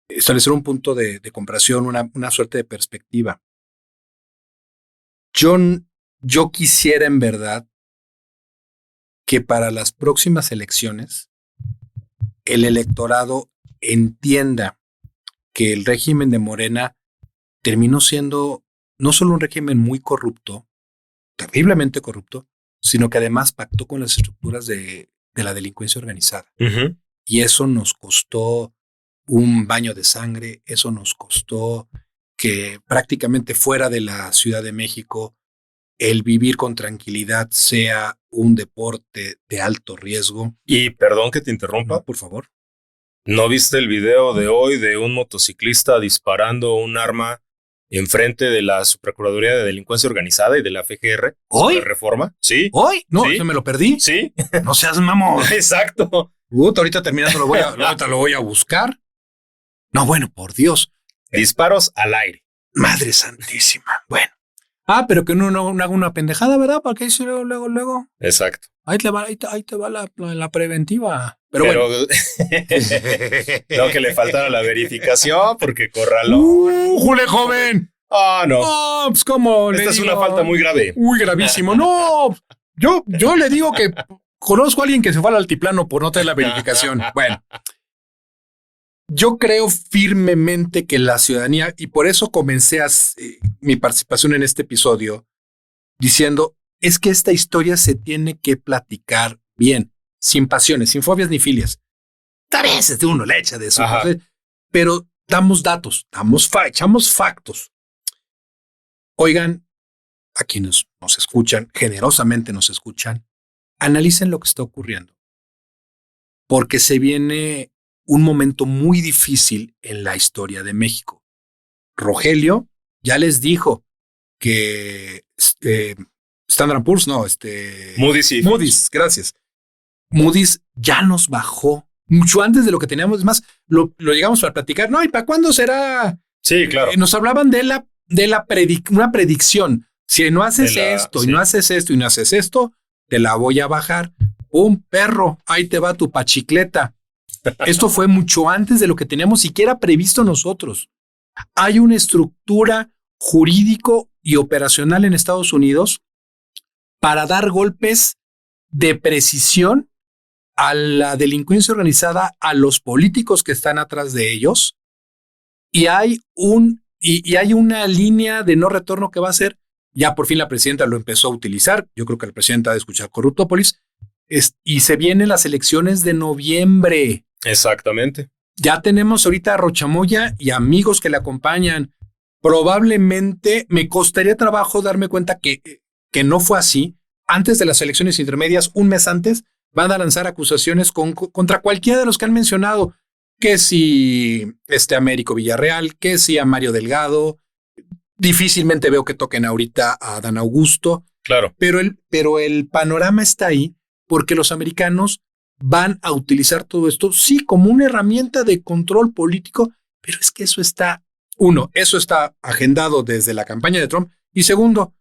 A: establecer un punto de comparación, una suerte de perspectiva. Yo quisiera en verdad que para las próximas elecciones el electorado entienda que el régimen de Morena terminó siendo no solo un régimen muy corrupto, terriblemente corrupto, sino que además pactó con las estructuras de la delincuencia organizada. Y eso nos costó un baño de sangre, eso nos costó que prácticamente fuera de la Ciudad de México el vivir con tranquilidad sea un deporte de alto riesgo.
B: Y perdón que te interrumpa.
A: No, por favor.
B: ¿No viste el video de hoy de un motociclista disparando un arma enfrente de la Subprocuraduría de Delincuencia Organizada y de la FGR?
A: ¿Hoy?
B: ¿De Reforma? Sí.
A: ¿Hoy? No,
B: ¿Sí?
A: ¿Eso me lo perdí?
B: Sí.
A: No seas mamón.
B: Exacto.
A: Ahorita terminando ahorita lo voy a buscar. No, bueno, por Dios.
B: Disparos al aire.
A: Madre santísima. Bueno. Pero que no haga una pendejada, ¿verdad? Para que hice luego.
B: Exacto.
A: Ahí te va la preventiva. Pero bueno.
B: No, que le faltara la verificación porque corralón.
A: ¡Jule, joven!
B: No.
A: Pues cómo.
B: Esta es una falta muy grave.
A: Muy gravísimo. No, yo le digo que conozco a alguien que se fue al altiplano por no tener la verificación. Bueno. Yo creo firmemente que la ciudadanía, y por eso comencé mi participación en este episodio diciendo, es que esta historia se tiene que platicar bien, sin pasiones, sin fobias ni filias. A veces uno le echa de eso, pero damos datos, echamos factos. Oigan, a quienes nos escuchan, generosamente nos escuchan, analicen lo que está ocurriendo, porque se viene un momento muy difícil en la historia de México. Rogelio ya les dijo que Standard & Poor's, Moody's, gracias. Moody's ya nos bajó mucho antes de lo que teníamos. Es más, lo llegamos a platicar. No, ¿y para cuándo será?
B: Sí, claro.
A: Nos hablaban de una predicción. Si no haces esto, y no haces esto, y no haces esto, te la voy a bajar. ¡Pum, perro! Ahí te va tu pachicleta. Esto fue mucho antes de lo que teníamos siquiera previsto nosotros. Hay una estructura jurídico y operacional en Estados Unidos para dar golpes de precisión a la delincuencia organizada, a los políticos que están atrás de ellos, y hay una línea de no retorno que va a ser, ya por fin la presidenta lo empezó a utilizar, yo creo que la presidenta ha de escuchar Corruptópolis, y se vienen las elecciones de noviembre.
B: Exactamente.
A: Ya tenemos ahorita a Rochamoya y amigos que le acompañan. Probablemente me costaría trabajo darme cuenta que no fue así. Antes de las elecciones intermedias, un mes antes, van a lanzar acusaciones contra cualquiera de los que han mencionado. Que si Américo Villarreal, que si a Mario Delgado. Difícilmente veo que toquen ahorita a Adán Augusto.
B: Claro.
A: Pero el panorama está ahí porque los americanos van a utilizar todo esto, sí, como una herramienta de control político, pero es que eso está agendado desde la campaña de Trump. Y segundo,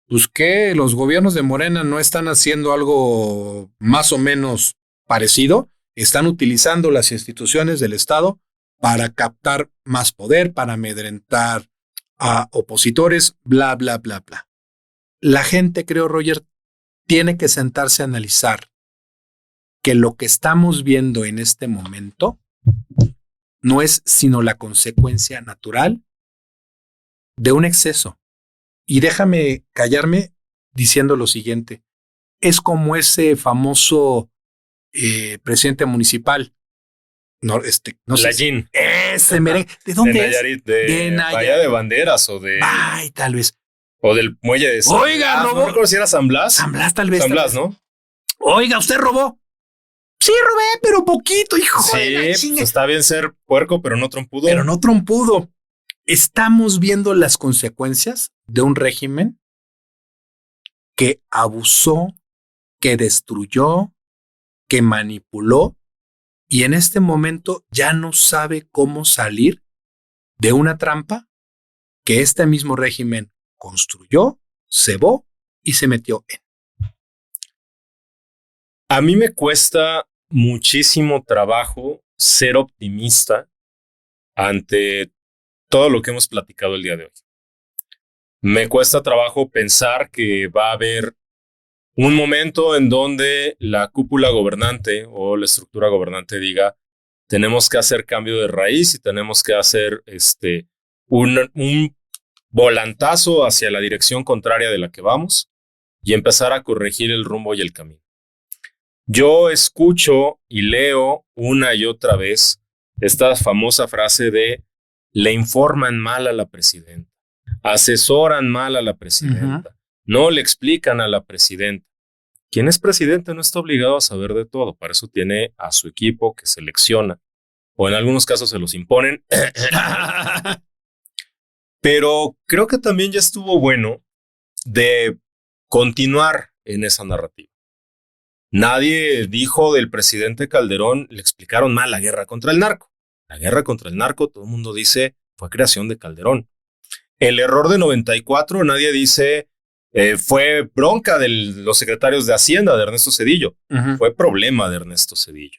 A: pues que los gobiernos de Morena no están haciendo algo más o menos parecido, están utilizando las instituciones del Estado para captar más poder, para amedrentar a opositores, bla, bla, bla, bla. La gente, creo, Roger, tiene que sentarse a analizar que lo que estamos viendo en este momento no es sino la consecuencia natural de un exceso. Y déjame callarme diciendo lo siguiente. Es como ese famoso presidente municipal. No sé.
B: Lallín.
A: Ese merengue. ¿De dónde
B: de Nayarit,
A: es?
B: De Bahía de Banderas o de...
A: Ay, tal vez.
B: O del muelle de San
A: Oiga,
B: Blas.
A: robó.
B: No recuerdo si era San Blas.
A: San Blas, tal vez.
B: San Blas,
A: tal vez.
B: ¿no?
A: Oiga, ¿usted robó? Sí, robé, pero poquito, hijo de la
B: Sí,
A: chinga.
B: pues está bien ser puerco, pero no trompudo.
A: Pero no trompudo. Estamos viendo las consecuencias de un régimen que abusó, que destruyó, que manipuló y en este momento ya no sabe cómo salir de una trampa que este mismo régimen construyó, cebó y se metió en.
B: A mí me cuesta muchísimo trabajo ser optimista ante todo lo que hemos platicado el día de hoy. Me cuesta trabajo pensar que va a haber un momento en donde la cúpula gobernante o la estructura gobernante diga tenemos que hacer cambio de raíz y tenemos que hacer un volantazo hacia la dirección contraria de la que vamos y empezar a corregir el rumbo y el camino. Yo escucho y leo una y otra vez esta famosa frase de le informan mal a la presidenta, asesoran mal a la presidenta, no le explican a la presidenta. Quien es presidente no está obligado a saber de todo, para eso tiene a su equipo que selecciona, o en algunos casos se los imponen. Pero creo que también ya estuvo bueno de continuar en esa narrativa. Nadie dijo del presidente Calderón, le explicaron mal la guerra contra el narco. La guerra contra el narco, todo el mundo dice, fue creación de Calderón. El error de 94, nadie dice, fue bronca de los secretarios de Hacienda de Ernesto Zedillo. Fue problema de Ernesto Zedillo.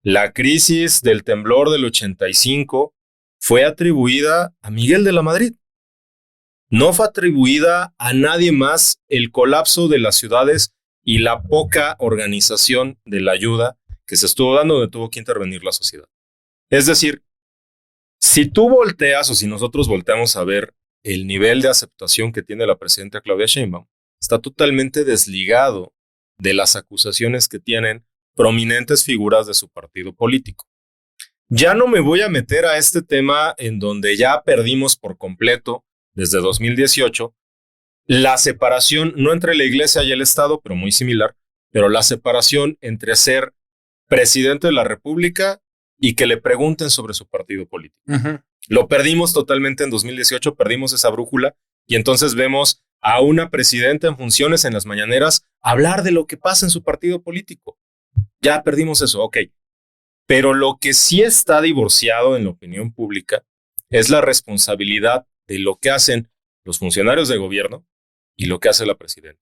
B: La crisis del temblor del 85 fue atribuida a Miguel de la Madrid. No fue atribuida a nadie más el colapso de las ciudades y la poca organización de la ayuda que se estuvo dando donde tuvo que intervenir la sociedad. Es decir, si tú volteas o si nosotros volteamos a ver el nivel de aceptación que tiene la presidenta Claudia Sheinbaum, está totalmente desligado de las acusaciones que tienen prominentes figuras de su partido político. Ya no me voy a meter a este tema en donde ya perdimos por completo desde 2018 la separación, no entre la iglesia y el Estado, pero muy similar, pero la separación entre ser presidente de la República y que le pregunten sobre su partido político. Lo perdimos totalmente en 2018, perdimos esa brújula y entonces vemos a una presidenta en funciones en las mañaneras hablar de lo que pasa en su partido político. Ya perdimos eso, ok. Pero lo que sí está divorciado en la opinión pública es la responsabilidad de lo que hacen los funcionarios de gobierno y lo que hace la presidenta.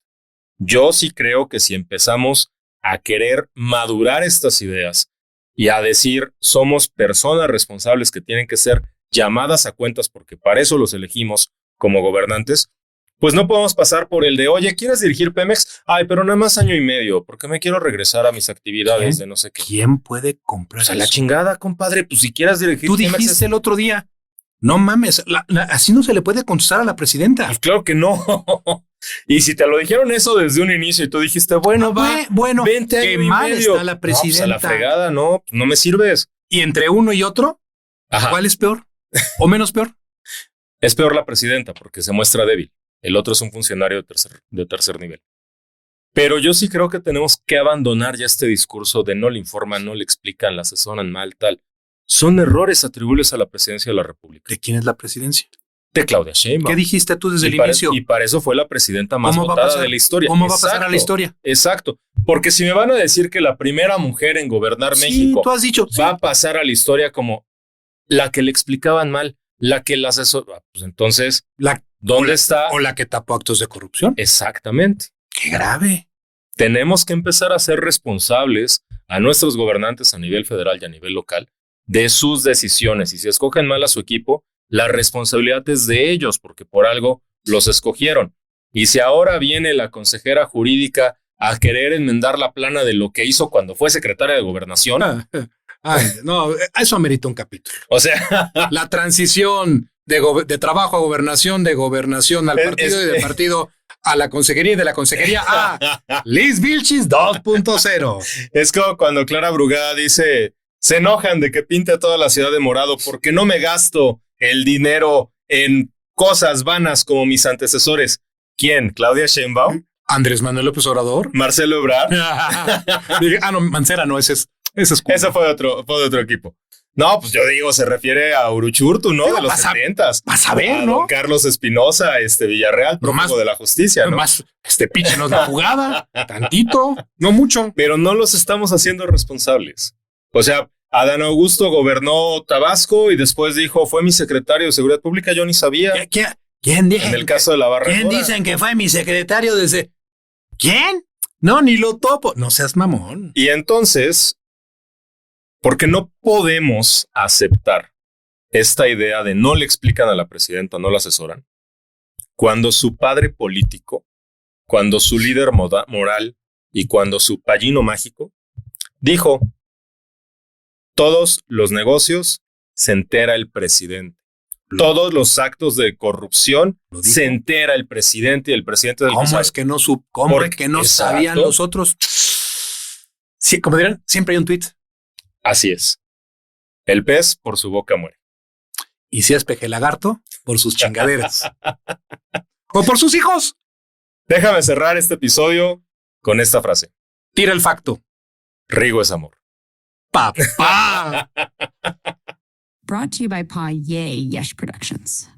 B: Yo sí creo que si empezamos a querer madurar estas ideas y a decir somos personas responsables que tienen que ser llamadas a cuentas porque para eso los elegimos como gobernantes, pues no podemos pasar por el de, oye, ¿quieres dirigir Pemex? Ay, pero nada más año y medio, porque me quiero regresar a mis actividades de no sé qué.
A: ¿Quién puede comprar
B: eso? La chingada, compadre, pues si quieres dirigir
A: Tú Pemex dijiste el otro día, no mames, así no se le puede contestar a la presidenta.
B: Pues claro que no. Y si te lo dijeron eso desde un inicio y tú dijiste, bueno,
A: bueno,
B: 20 años
A: qué
B: y
A: mal
B: medio.
A: Está la presidenta.
B: No, pues a la fregada, no me sirves.
A: Y entre uno y otro, ¿cuál es peor? ¿O menos peor?
B: Es peor la presidenta porque se muestra débil. El otro es un funcionario de tercer nivel. Pero yo sí creo que tenemos que abandonar ya este discurso de no le informan, no le explican, la asesoran mal, tal. Son errores atribuibles a la presidencia de la República.
A: ¿De quién es la presidencia?
B: De Claudia Sheinbaum.
A: ¿Qué dijiste tú desde el inicio?
B: Y para eso fue la presidenta más votada de la historia.
A: ¿Cómo va a pasar a la historia?
B: Exacto. Porque si me van a decir que la primera mujer en gobernar México
A: tú has dicho,
B: va a pasar a la historia como la que le explicaban mal, la que la asesoraba, pues entonces, ¿dónde está?
A: O la que tapó actos de corrupción.
B: Exactamente.
A: Qué grave.
B: Tenemos que empezar a ser responsables a nuestros gobernantes a nivel federal y a nivel local de sus decisiones. Y si escogen mal a su equipo, la responsabilidad es de ellos, porque por algo los escogieron. Y si ahora viene la consejera jurídica a querer enmendar la plana de lo que hizo cuando fue secretaria de Gobernación.
A: Ay, no, eso amerita un capítulo.
B: O sea,
A: la transición de trabajo a gobernación, de gobernación al partido y del partido a la consejería y de la consejería a Liz Vilchis 2.0.
B: Es como cuando Clara Brugada dice, se enojan de que pinte toda la ciudad de morado porque no me gasto el dinero en cosas vanas como mis antecesores. ¿Quién? ¿Claudia Sheinbaum?
A: Andrés Manuel López Obrador.
B: ¿Marcelo Ebrard?
A: No, Mancera no, ese es
B: Ese fue de otro equipo. No, pues yo digo, se refiere a Uruchurtu, ¿no?
A: Digo,
B: de los 70s.
A: Vas a ver,
B: a
A: ¿no?
B: Don Carlos Espinosa, Villarreal, prófugo de la justicia, ¿no?
A: Más, píchenos la jugada, tantito, no mucho.
B: Pero no los estamos haciendo responsables. O sea, Adán Augusto gobernó Tabasco y después dijo, fue mi secretario de Seguridad Pública, yo ni sabía.
A: ¿Quién dice?
B: En el caso de la Barra.
A: ¿Quién dicen que fue mi secretario desde? ¿Quién? No, ni lo topo. No seas mamón.
B: Y entonces, porque no podemos aceptar esta idea de no le explican a la presidenta, no la asesoran, cuando su padre político, cuando su líder moral y cuando su payino mágico dijo, todos los negocios se entera el presidente. Todos los actos de corrupción se entera el presidente y el presidente del
A: ¿Cómo es que no sabían los otros? Sí, como dirán, siempre hay un tuit.
B: Así es. El pez por su boca muere.
A: Y si es peje lagarto, por sus chingaderas. O por sus hijos.
B: Déjame cerrar este episodio con esta frase.
A: Tira el facto.
B: Rigo es amor.
A: Papá.
C: Brought to you by Pa Yay Yesh Productions.